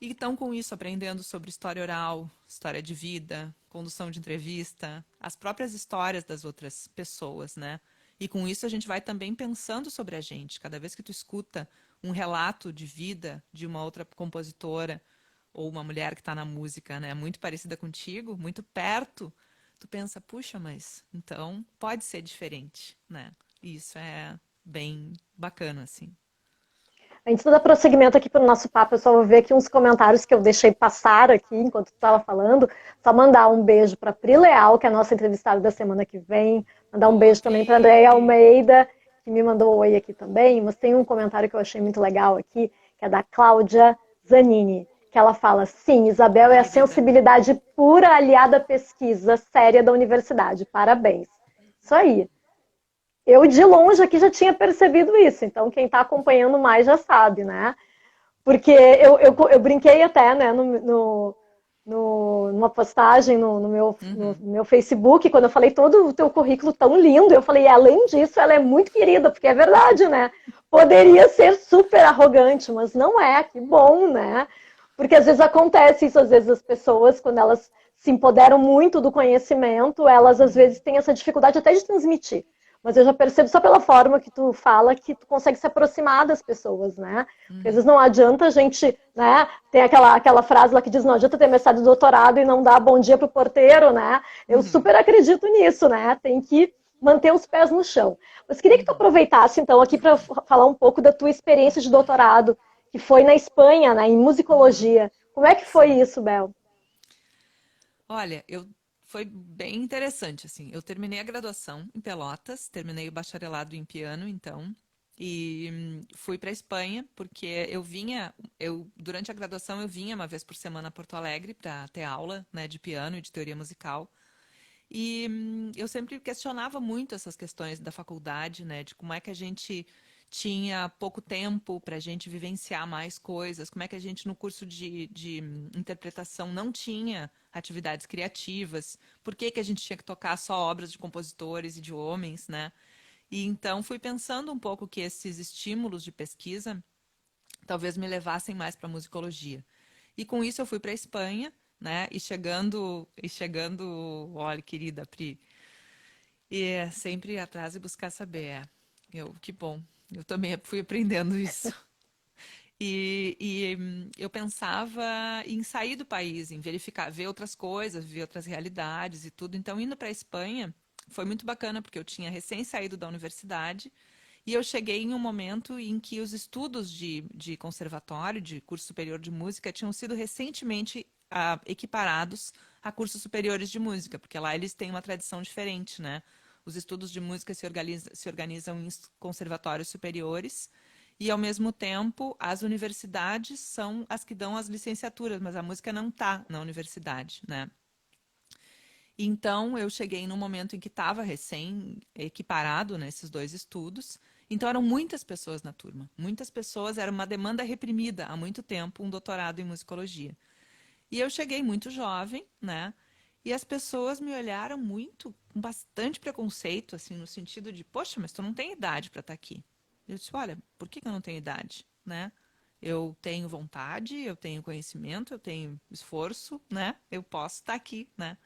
E estão com isso aprendendo sobre história oral, história de vida, condução de entrevista, as próprias histórias das outras pessoas, né? E com isso a gente vai também pensando sobre a gente. Cada vez que tu escuta um relato de vida de uma outra compositora ou uma mulher que está na música, né, muito parecida contigo, muito perto, tu pensa, puxa, mas então pode ser diferente, né? E isso é bem bacana, assim. Antes de dar prosseguimento aqui para o nosso papo, eu só vou ver aqui uns comentários que eu deixei passar aqui enquanto tu estava falando. Só mandar um beijo para a Pri Leal, que é a nossa entrevistada da semana que vem. Mandar um Boa, beijo também para a Andréia Pri! Almeida, que me mandou um oi aqui também. Mas tem um comentário que eu achei muito legal aqui, que é da Cláudia Zanini, que ela fala, sim, Isabel é a Querida. sensibilidade pura aliada à pesquisa séria da universidade. Parabéns. Isso aí. Eu, de longe, aqui já tinha percebido isso, então quem está acompanhando mais já sabe, né? Porque eu brinquei até, né, numa postagem no Uhum. meu Facebook, quando eu falei todo o teu currículo tão lindo, eu falei, além disso, ela é muito querida, porque é verdade, né? Poderia ser super arrogante, mas não é, que bom, né? Porque às vezes acontece isso, às vezes as pessoas, quando elas se empoderam muito do conhecimento, elas às vezes têm essa dificuldade até de transmitir. Mas eu já percebo só pela forma que tu fala que tu consegue se aproximar das pessoas, né? Porque às vezes Uhum. não adianta a gente, né? Tem aquela frase lá que diz, não adianta ter mestrado e doutorado e não dar bom dia pro porteiro, né? Eu Uhum. super acredito nisso, né? Tem que manter os pés no chão. Mas queria que tu Uhum. aproveitasse, então, aqui para falar um pouco da tua experiência de doutorado, que foi na Espanha, né? Em Uhum. musicologia. Como é que foi Sim. isso, Bel? Olha, foi bem interessante, assim. Eu terminei a graduação em Pelotas, terminei o bacharelado em piano, então, e fui para Espanha, porque durante a graduação eu vinha uma vez por semana a Porto Alegre para ter aula, né, de piano e de teoria musical. E eu sempre questionava muito essas questões da faculdade, né, de como é que a gente tinha pouco tempo para a gente vivenciar mais coisas, como é que a gente no curso de interpretação não tinha atividades criativas, por que que a gente tinha que tocar só obras de compositores e de homens, né? E então fui pensando um pouco que esses estímulos de pesquisa talvez me levassem mais para musicologia. E com isso eu fui para a Espanha, né? E chegando, olha, querida Pri, e é sempre atrás e buscar saber. Que bom. Eu também fui aprendendo isso. Eu pensava em sair do país, em verificar, ver outras coisas, ver outras realidades e tudo. Então, indo para a Espanha foi muito bacana, porque eu tinha recém saído da universidade e eu cheguei em um momento em que os estudos de conservatório, de curso superior de música, tinham sido recentemente equiparados a cursos superiores de música, porque lá eles têm uma tradição diferente, né? Os estudos de música se organizam em conservatórios superiores e, ao mesmo tempo, as universidades são as que dão as licenciaturas, mas a música não está na universidade, né? Então, eu cheguei num momento em que estava recém equiparado nesses dois estudos. Então, eram muitas pessoas na turma. Muitas pessoas, era uma demanda reprimida há muito tempo, um doutorado em musicologia. E eu cheguei muito jovem, né? E as pessoas me olharam muito, com bastante preconceito, assim, no sentido de, poxa, mas tu não tem idade para estar aqui. Eu disse, olha, por que eu não tenho idade, né? Eu tenho vontade, eu tenho conhecimento, eu tenho esforço, né? Eu posso estar aqui, né?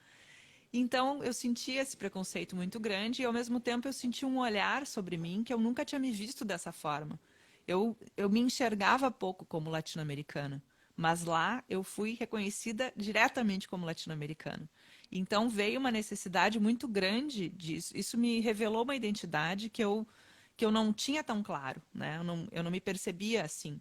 Então, eu senti esse preconceito muito grande e, ao mesmo tempo, eu senti um olhar sobre mim que eu nunca tinha me visto dessa forma. Eu me enxergava pouco como latino-americana, mas lá eu fui reconhecida diretamente como latino-americana. Então, veio uma necessidade muito grande disso. Isso me revelou uma identidade que eu não tinha tão claro, né? Eu não me percebia assim.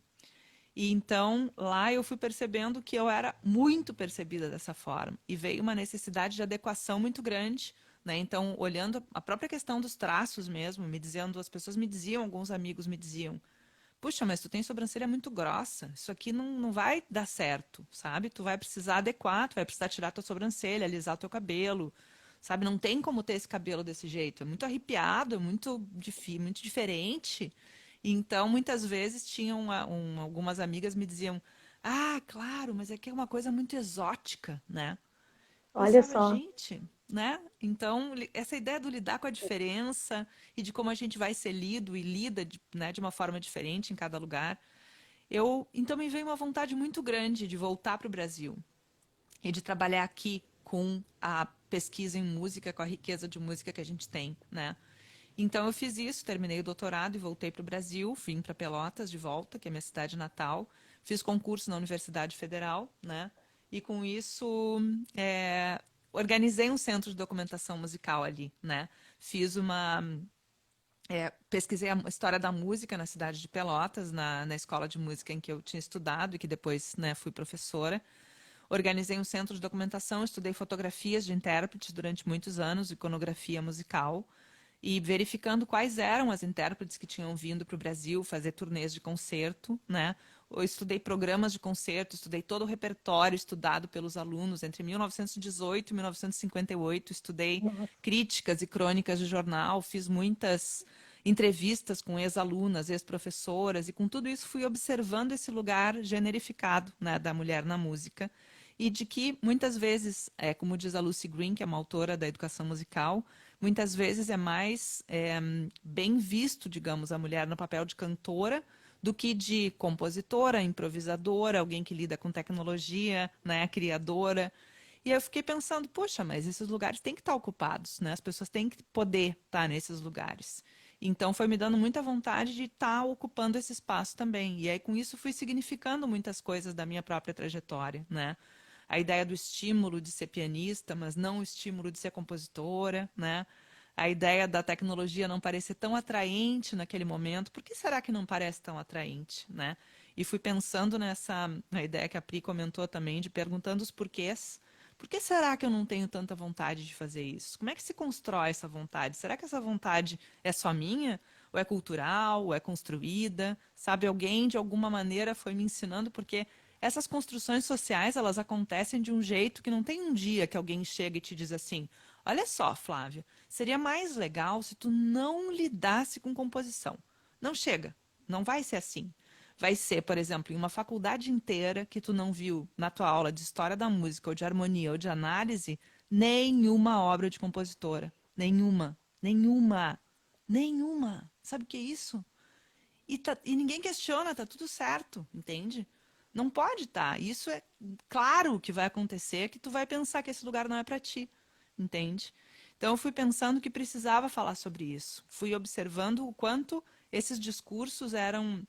E então lá eu fui percebendo que eu era muito percebida dessa forma e veio uma necessidade de adequação muito grande, né? Então, olhando a própria questão dos traços mesmo, me dizendo, as pessoas me diziam, alguns amigos me diziam: puxa, mas tu tem sobrancelha muito grossa, isso aqui não vai dar certo, sabe? Tu vai precisar adequar, tu vai precisar tirar tua sobrancelha, alisar teu cabelo, sabe? Não tem como ter esse cabelo desse jeito, é muito arrepiado, é muito diferente. Então, muitas vezes tinham algumas amigas me diziam: ah, claro, mas é que é uma coisa muito exótica, né? Olha Pensava, só. gente, né? Então, essa ideia do lidar com a diferença e de como a gente vai ser lido e lida, né, de uma forma diferente em cada lugar. Então me veio uma vontade muito grande de voltar para o Brasil e de trabalhar aqui com a pesquisa em música, com a riqueza de música que a gente tem, né? Então eu fiz isso, terminei o doutorado e voltei para o Brasil, vim para Pelotas de volta, que é minha cidade natal, fiz concurso na Universidade Federal, né? E com isso organizei um centro de documentação musical ali, né? Fiz uma pesquisei a história da música na cidade de Pelotas, na escola de música em que eu tinha estudado e que depois, né, fui professora. Organizei um centro de documentação, estudei fotografias de intérpretes durante muitos anos, iconografia musical, e verificando quais eram as intérpretes que tinham vindo para o Brasil fazer turnês de concerto, né? Eu estudei programas de concerto, estudei todo o repertório estudado pelos alunos entre 1918 e 1958, estudei Nossa. críticas e crônicas de jornal, fiz muitas entrevistas com ex-alunas, ex-professoras, e com tudo isso fui observando esse lugar generificado, né, da mulher na música, e de que muitas vezes, como diz a Lucy Green, que é uma autora da educação musical, muitas vezes é mais bem visto, digamos, a mulher no papel de cantora do que de compositora, improvisadora, alguém que lida com tecnologia, né, criadora. E aí eu fiquei pensando, poxa, mas esses lugares têm que estar ocupados, né? As pessoas têm que poder estar nesses lugares. Então foi me dando muita vontade de estar ocupando esse espaço também. E aí com isso fui significando muitas coisas da minha própria trajetória, né? A ideia do estímulo de ser pianista, mas não o estímulo de ser compositora, né? A ideia da tecnologia não parecer tão atraente naquele momento. Por que será que não parece tão atraente, né? E fui pensando na ideia que a Pri comentou também, de perguntando os porquês. Por que será que eu não tenho tanta vontade de fazer isso? Como é que se constrói essa vontade? Será que essa vontade é só minha? Ou é cultural? Ou é construída? Sabe, alguém de alguma maneira foi me ensinando, porque essas construções sociais, elas acontecem de um jeito que não tem um dia que alguém chega e te diz assim: olha só, Flávia, seria mais legal se tu não lidasse com composição. Não chega, não vai ser assim. Vai ser, por exemplo, em uma faculdade inteira que tu não viu na tua aula de história da música, ou de harmonia, ou de análise, nenhuma obra de compositora. Nenhuma. Nenhuma. Nenhuma. Sabe o que é isso? E ninguém questiona, tá tudo certo, entende? Não pode estar. Isso é claro que vai acontecer, que tu vai pensar que esse lugar não é para ti, entende? Então eu fui pensando que precisava falar sobre isso. Fui observando o quanto esses discursos eram,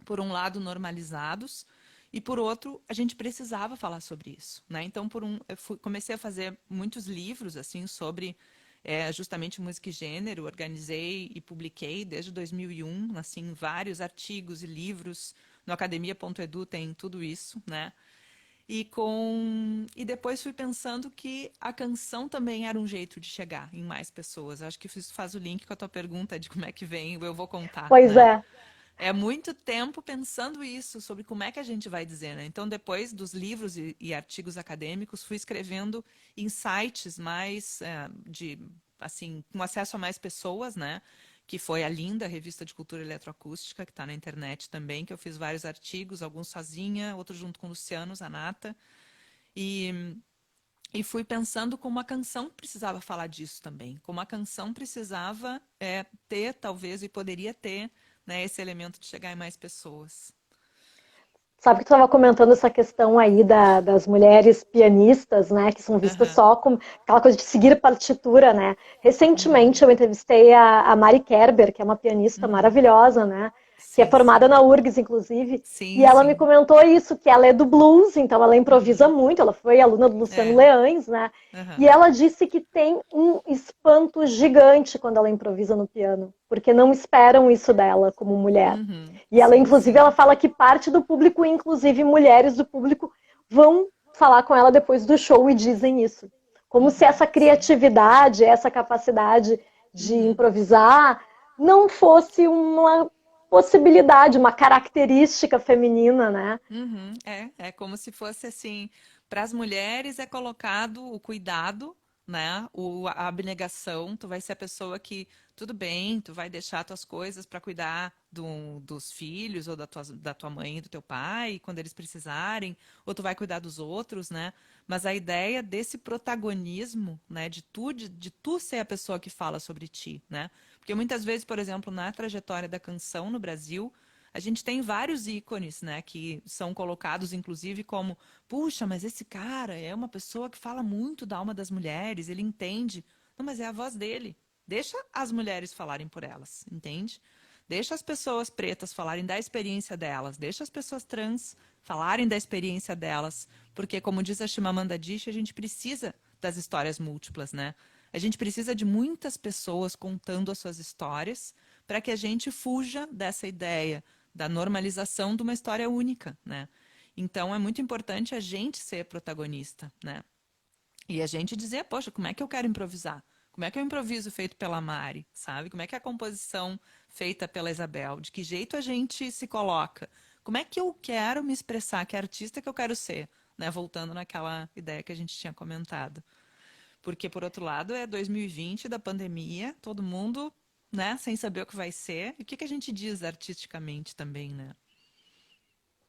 por um lado, normalizados, e por outro, a gente precisava falar sobre isso, né? Então, comecei a fazer muitos livros assim sobre justamente música e gênero, organizei e publiquei desde 2001, assim, vários artigos e livros. No academia.edu tem tudo isso, né? E depois fui pensando que a canção também era um jeito de chegar em mais pessoas. Acho que isso faz o link com a tua pergunta de como é que vem, eu vou contar, Pois né? é. É muito tempo pensando isso, sobre como é que a gente vai dizer, né? Então, depois dos livros e artigos acadêmicos, fui escrevendo em sites mais assim, com acesso a mais pessoas, né? Que foi a Linda, a Revista de Cultura Eletroacústica, que está na internet também, que eu fiz vários artigos, alguns sozinha, outros junto com o Luciano Zanata. E, e fui pensando como a canção precisava falar disso também, como a canção precisava ter, talvez, e poderia ter, né, esse elemento de chegar em mais pessoas. Sabe que tu estava comentando essa questão aí das mulheres pianistas, né, que são vistas Aham, só como aquela coisa de seguir partitura, né? Recentemente uhum, eu entrevistei a Mari Kerber, que é uma pianista uhum. maravilhosa, né? Que é Sim, formada sim. na URGS, inclusive, e Sim, ela me sim. comentou isso, que ela é do blues, então ela improvisa Uhum. muito, ela foi aluna do Luciano É. Leães, né? E Aham. ela disse que tem um espanto gigante quando ela improvisa no piano, porque não esperam isso dela como mulher. Uhum. E ela, Sim, inclusive, ela sim. fala que parte do público, inclusive mulheres do público, vão falar com ela depois do show e dizem isso. Como se Uhum. essa Sim. criatividade, essa capacidade de Uhum. improvisar não fosse uma possibilidade, uma característica feminina, né? Uhum. É como se fosse assim, para as mulheres é colocado o cuidado, né? A abnegação, tu vai ser a pessoa que, tudo bem, tu vai deixar tuas coisas para cuidar dos filhos ou da tua mãe e do teu pai, quando eles precisarem, ou tu vai cuidar dos outros, né? Mas a ideia desse protagonismo, né, de tu ser a pessoa que fala sobre ti, né? Porque muitas vezes, por exemplo, na trajetória da canção no Brasil, A gente tem vários ícones, né, que são colocados, inclusive, como, puxa, mas esse cara é uma pessoa que fala muito da alma das mulheres, ele entende. Não, mas é a voz dele. Deixa as mulheres falarem por elas, entende? Deixa as pessoas pretas falarem da experiência delas, deixa as pessoas trans falarem da experiência delas, porque, como diz a Chimamanda Adichie, a gente precisa das histórias múltiplas, né? A gente precisa de muitas pessoas contando as suas histórias para que a gente fuja dessa ideia da normalização de uma história única, né? Então, é muito importante a gente ser protagonista, né? E a gente dizer, poxa, como é que eu quero improvisar? Como é que é o improviso feito pela Mari, sabe? Como é que é a composição feita pela Isabel? De que jeito a gente se coloca? Como é que eu quero me expressar? Que artista que eu quero ser? Né? Voltando naquela ideia que a gente tinha comentado. Porque, por outro lado, é 2020, da pandemia, todo mundo, né, sem saber o que vai ser. E o que que a gente diz artisticamente também, né?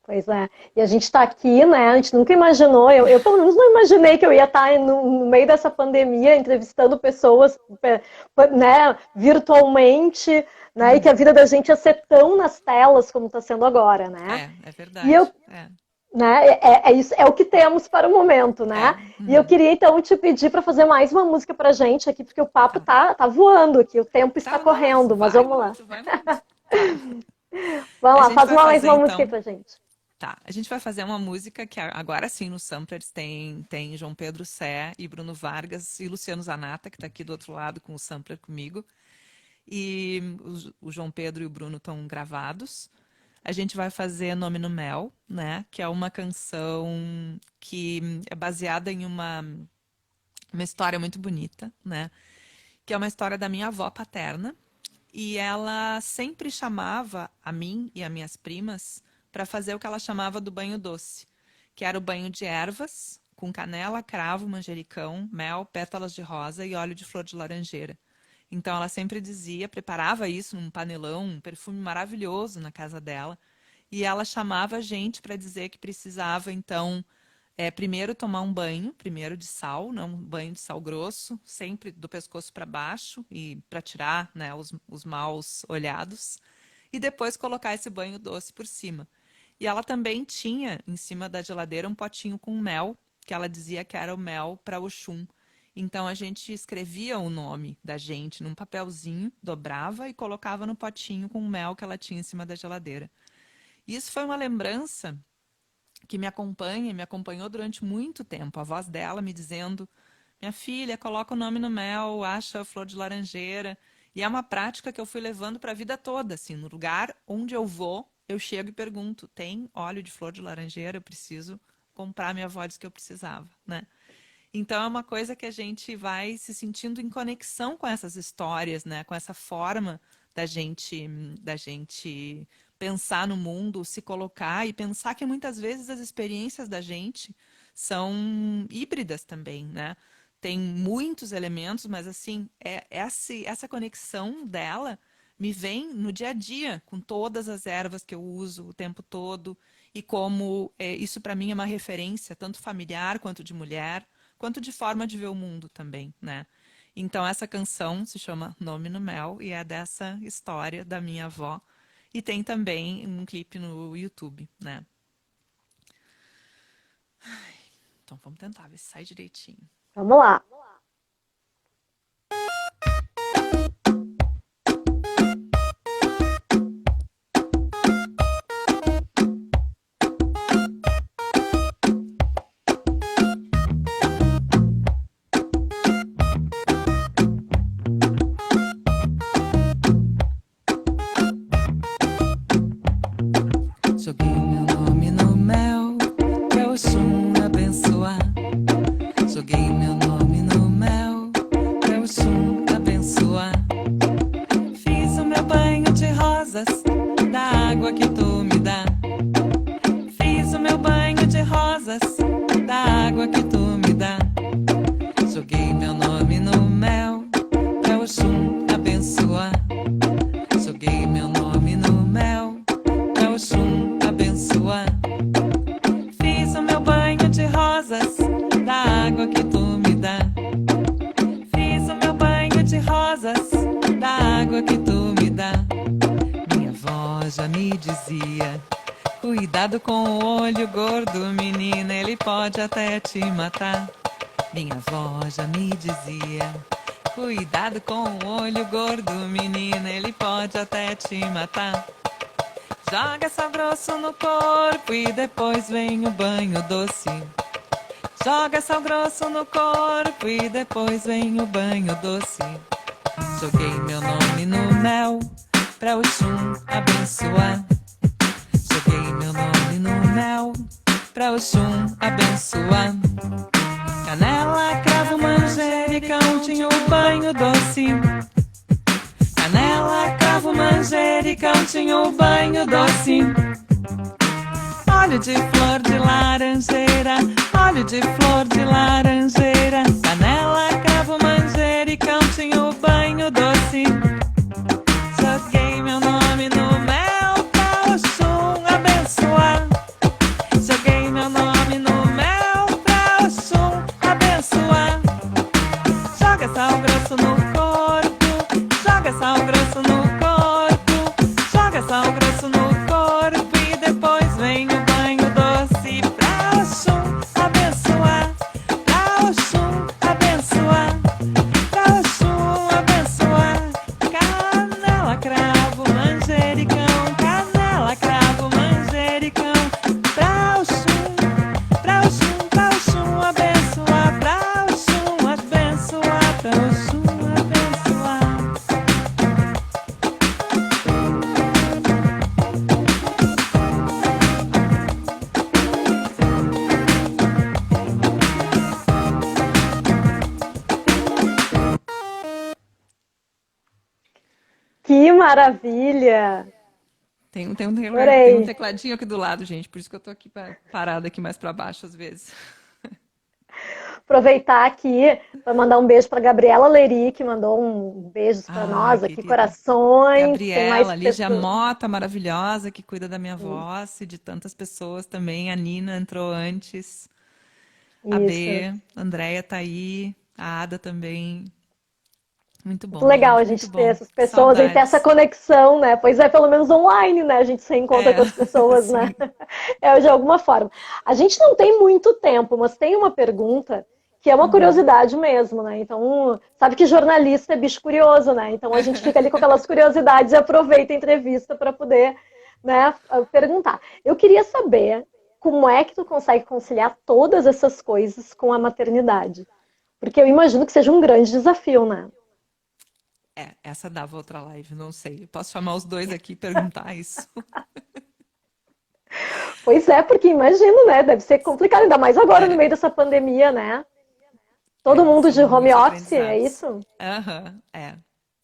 Pois é, e a gente está aqui, né? A gente nunca imaginou, eu pelo menos não imaginei que eu ia estar no meio dessa pandemia entrevistando pessoas, né, virtualmente, né? E que a vida da gente ia ser tão nas telas como está sendo agora, né? É E eu, verdade. É. né, isso, é o que temos para o momento, né? E eu queria então te pedir para fazer mais uma música pra gente aqui, porque o papo tá voando aqui, o tempo está Nossa, correndo, mas vai vamos lá. muito, vai muito. Tá. Vamos A lá, gente faz vai mais fazer uma música aí então. pra gente. Tá, a gente vai fazer uma música que agora sim no Samplers tem João Pedro Sé e Bruno Vargas e Luciano Zanata, que está aqui do outro lado com o sampler comigo. E o João Pedro e o Bruno estão gravados. A gente vai fazer Nome no Mel, né? Que é uma canção que é baseada em uma história muito bonita, né? Que é uma história da minha avó paterna. E ela sempre chamava a mim e as minhas primas para fazer o que ela chamava do banho doce, que era o banho de ervas, com canela, cravo, manjericão, mel, pétalas de rosa e óleo de flor de laranjeira. Então ela sempre dizia, preparava isso num panelão, um perfume maravilhoso na casa dela, e ela chamava a gente para dizer que precisava, então, primeiro tomar um banho, primeiro de sal, não um banho de sal grosso, sempre do pescoço para baixo e para tirar, né, os maus olhados, e depois colocar esse banho doce por cima. E ela também tinha em cima da geladeira um potinho com mel, que ela dizia que era o mel para Oxum. Então a gente escrevia o nome da gente num papelzinho, dobrava e colocava no potinho com o mel que ela tinha em cima da geladeira. E isso foi uma lembrança que me acompanha, me acompanhou durante muito tempo. A voz dela me dizendo, minha filha, coloca o nome no mel, acha a flor de laranjeira. E é uma prática que eu fui levando para a vida toda, assim, no lugar onde eu vou, eu chego e pergunto, tem óleo de flor de laranjeira? Eu preciso comprar, minha avó disse que eu precisava, né? Então é uma coisa que a gente vai se sentindo em conexão com essas histórias, né? Com essa forma da gente pensar no mundo, se colocar e pensar que muitas vezes as experiências da gente são híbridas também, né? Tem muitos elementos, mas assim, essa conexão dela me vem no dia a dia, com todas as ervas que eu uso o tempo todo, e como isso para mim é uma referência, tanto familiar quanto de mulher, quanto de forma de ver o mundo também, né? Então essa canção se chama Nome no Mel e é dessa história da minha avó. E tem também um clipe no YouTube, né? Então vamos tentar ver se sai direitinho. Vamos lá. Joguei meu nome no mel, pra Oxum abençoar. Joguei meu nome no mel, pra Oxum abençoar. Fiz o meu banho de rosas, da água que tu me dá. Fiz o meu banho de rosas, da água que tu me dá. Joguei meu nome no mel, pra Oxum abençoar. Joguei meu nome no mel, pra Oxum abençoar. Fiz o meu banho de rosas, da água que tu me dá. Fiz o meu banho de rosas, da água que tu me dá. Minha avó já me dizia Cuidado com o olho gordo, menina, ele pode até te matar. Minha avó já me dizia. Cuidado com o olho gordo, menina, ele pode até te matar. Joga sal grosso no corpo e depois vem o banho doce. Joga sal grosso no corpo e depois vem o banho doce. Joguei meu nome no mel pra Oxum abençoar. Joguei meu nome no mel pra Oxum abençoar. Canela, cravo, manjericão, tinha o banho doce. Canela, cravo, manjericão, tinha o banho doce. Óleo de flor de laranjeira, óleo de flor de laranjeira. Canela, cravo, manjericão, tinha o banho doce. Joguei meu nome no mel pra Oxum abençoar. Joguei meu nome no mel pra Oxum abençoar. Joga sal grosso no corpo, joga sal grosso no corpo, joga sal grosso no corpo e depois vem o banho doce pra Oxum abençoar, pra Oxum abençoar, pra Oxum abençoar. Canela, cravo, manjericão, canela, cravo, manjericão, pra Oxum, pra Oxum, pra Oxum abençoar, pra Oxum abençoar, pra Oxum abençoar. Que maravilha! Tem um Adorei. tecladinho aqui do lado, gente, por isso que eu tô aqui parada aqui mais pra baixo às vezes. Aproveitar aqui para mandar um beijo para Gabriela Leri, que mandou um beijos para Ah, nós aqui, querida. corações. Tem mais Gabriela, Lígia pessoas. Mota, maravilhosa, que cuida da minha voz e de tantas pessoas também. A Nina entrou antes, a Isso. B, a Andréia tá aí, a Ada também. Muito Muito bom, legal a gente, muito gente ter bom. essas pessoas e ter essa Saudades. conexão, né? Pois é, pelo menos online, né? A gente se encontra É, com as pessoas, né? sim. É, de alguma forma. A gente não tem muito tempo, mas tem uma pergunta que é uma Uhum. curiosidade mesmo, né? Então, sabe que jornalista é bicho curioso, né? Então a gente fica ali com aquelas curiosidades e aproveita a entrevista para poder, né, perguntar. Eu queria saber como é que tu consegue conciliar todas essas coisas com a maternidade? Porque eu imagino que seja um grande desafio, né? É, essa dava outra live, não sei. Posso chamar os dois aqui e perguntar isso? Pois é, porque imagino, né? Deve ser complicado, ainda mais agora no É, meio dessa pandemia, né? Todo é, mundo são de home muitos office, é aprendizados. isso? Aham, é.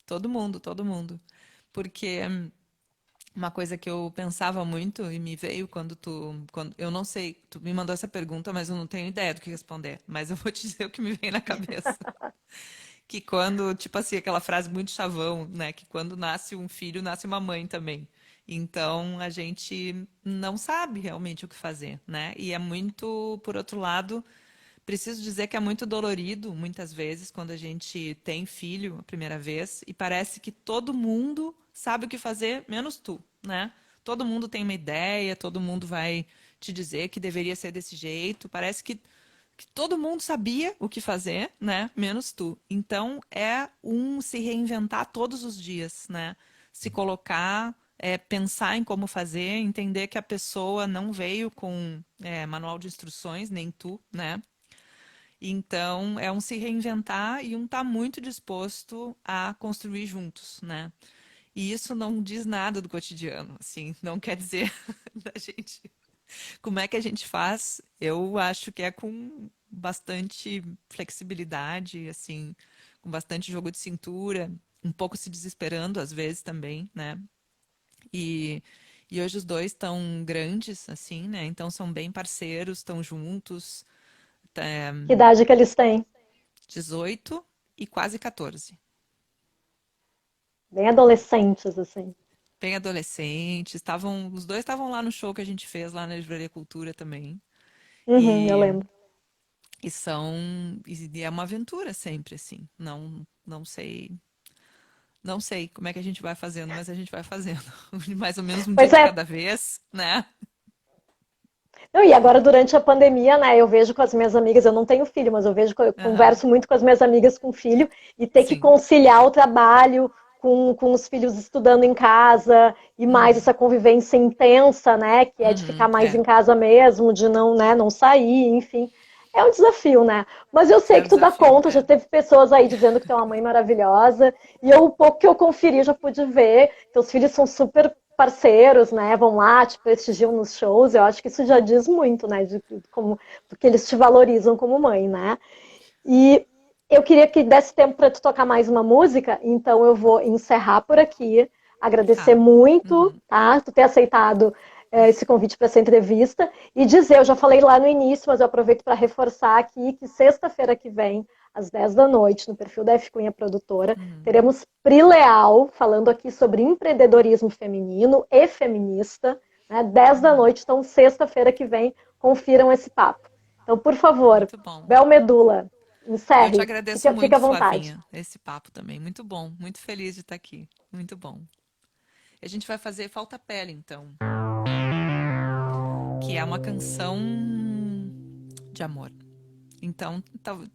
Todo mundo, todo mundo. Porque uma coisa que eu pensava muito e me veio quando eu não sei, tu me mandou essa pergunta, mas eu não tenho ideia do que responder. Mas eu vou te dizer o que me vem na cabeça. Que quando, tipo assim, aquela frase muito chavão, né? Que quando nasce um filho, nasce uma mãe também. Então a gente não sabe realmente o que fazer, né? E é muito, por outro lado, preciso dizer que é muito dolorido, muitas vezes, quando a gente tem filho a primeira vez e parece que todo mundo sabe o que fazer, menos tu, né? Todo mundo tem uma ideia, todo mundo vai te dizer que deveria ser desse jeito. Parece que todo mundo sabia o que fazer, né? Menos tu. Então é um se reinventar todos os dias, né? Se colocar, pensar em como fazer, entender que a pessoa não veio com manual de instruções, nem tu, né? Então, é um se reinventar e um estar muito disposto a construir juntos, né? E isso não diz nada do cotidiano, assim, não quer dizer da gente. Como é que a gente faz? Eu acho que é com bastante flexibilidade, assim, com bastante jogo de cintura, um pouco se desesperando às vezes também, né? E, e hoje os dois estão grandes, assim, né? Então são bem parceiros, estão juntos, é, Que idade que eles têm? 18 e quase 14. Bem adolescentes, assim. Bem adolescentes, os dois estavam lá no show que a gente fez lá na Livraria Cultura também. Uhum, eu E, lembro. e é uma aventura sempre, assim. Não sei como é que a gente vai fazendo, mas a gente vai fazendo. Mais ou menos um dia Pois de é, cada vez, né? Não, e agora, durante a pandemia, né, eu vejo com as minhas amigas, eu não tenho filho, mas eu vejo, eu Aham, converso muito com as minhas amigas com filho, e ter que sim. conciliar o trabalho com os filhos estudando em casa, e mais Uhum, essa convivência intensa, né, que é de ficar mais em é. casa mesmo, de não, né, não sair, enfim. É um desafio, né? Mas eu sei É um que tu dá desafio, conta, já é. teve pessoas aí dizendo que tu é uma mãe maravilhosa, e eu, o pouco que eu conferi, já pude ver, teus filhos são super parceiros, né? Vão lá, te prestigiam nos shows. Eu acho que isso já diz muito, né? De como porque eles te valorizam como mãe, né? E eu queria que desse tempo para tu tocar mais uma música, então eu vou encerrar por aqui. Agradecer Tá. muito, Uhum. tá? Tu ter aceitado esse convite para essa entrevista e dizer, eu já falei lá no início, mas eu aproveito para reforçar aqui que sexta-feira que vem, às 10 da noite, no perfil da F Cunha Produtora, Uhum. teremos Pri Leal falando aqui sobre empreendedorismo feminino e feminista, né? 10 da Uhum. noite, então sexta-feira que vem, confiram esse papo. Então, por favor, Muito bom. Bel Medula, Eu te encerre, agradeço fica à muito, vontade. Flavinha, esse papo também. Muito bom, muito feliz de estar aqui. Muito bom. A gente vai fazer Falta Pele, então, que é uma canção de amor. Então,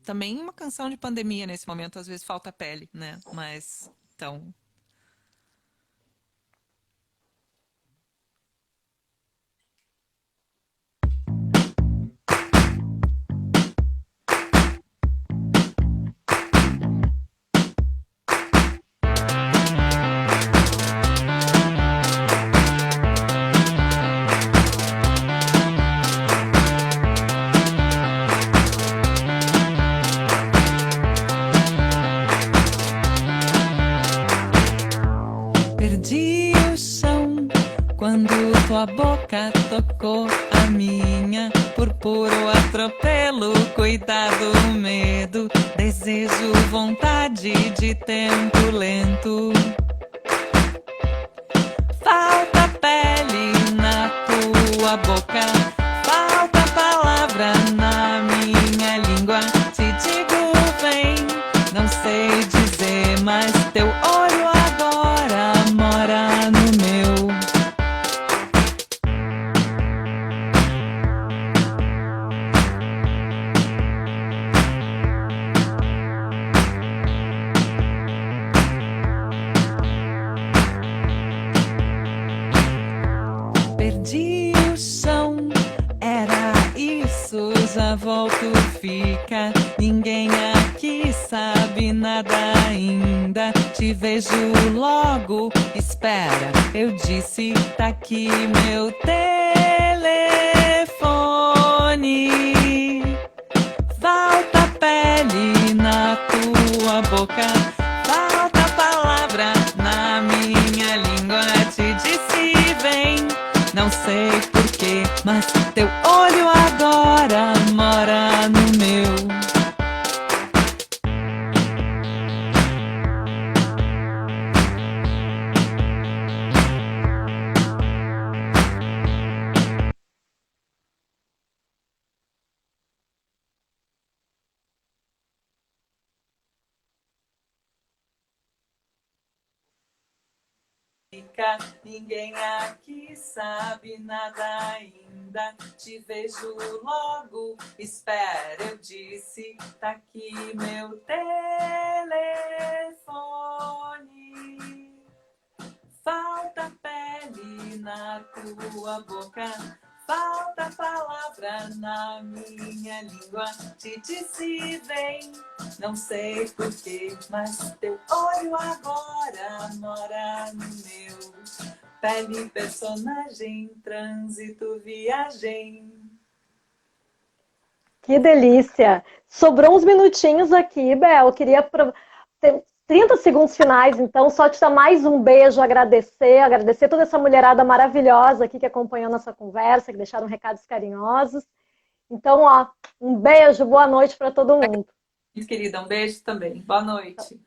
também uma canção de pandemia nesse momento, às vezes falta pele, né? Mas, então, perdi o chão quando tua boca tocou a minha. Por puro atropelo, cuidado, medo, desejo, vontade de tempo lento. Falta pele na tua boca, falta palavra na minha língua. Te digo bem, não sei dizer, mas teu olho agora mora no meu. Perdi o chão, era isso, já volto, fica. Ninguém aqui sabe nada ainda. Te vejo logo, espera. Eu disse, tá aqui meu telefone. Falta pele na tua boca, falta palavra na minha língua. Te disse vem, não sei porquê, mas teu olho agora mora no meu. Ninguém aqui sabe nada ainda. Te vejo logo, espera. Eu disse, tá aqui meu telefone. Falta pele na tua boca, falta palavra na minha língua. Te disse vem, não sei porquê, mas teu olho agora mora no meu. Pele, personagem, trânsito, viagem. Que delícia! Sobrou uns minutinhos aqui, Bel. Eu queria ter 30 segundos finais, então, só te dar mais um beijo, agradecer toda essa mulherada maravilhosa aqui que acompanhou nossa conversa, que deixaram recados carinhosos. Então, ó, um beijo, boa noite para todo mundo. Querida, um beijo também. Boa noite.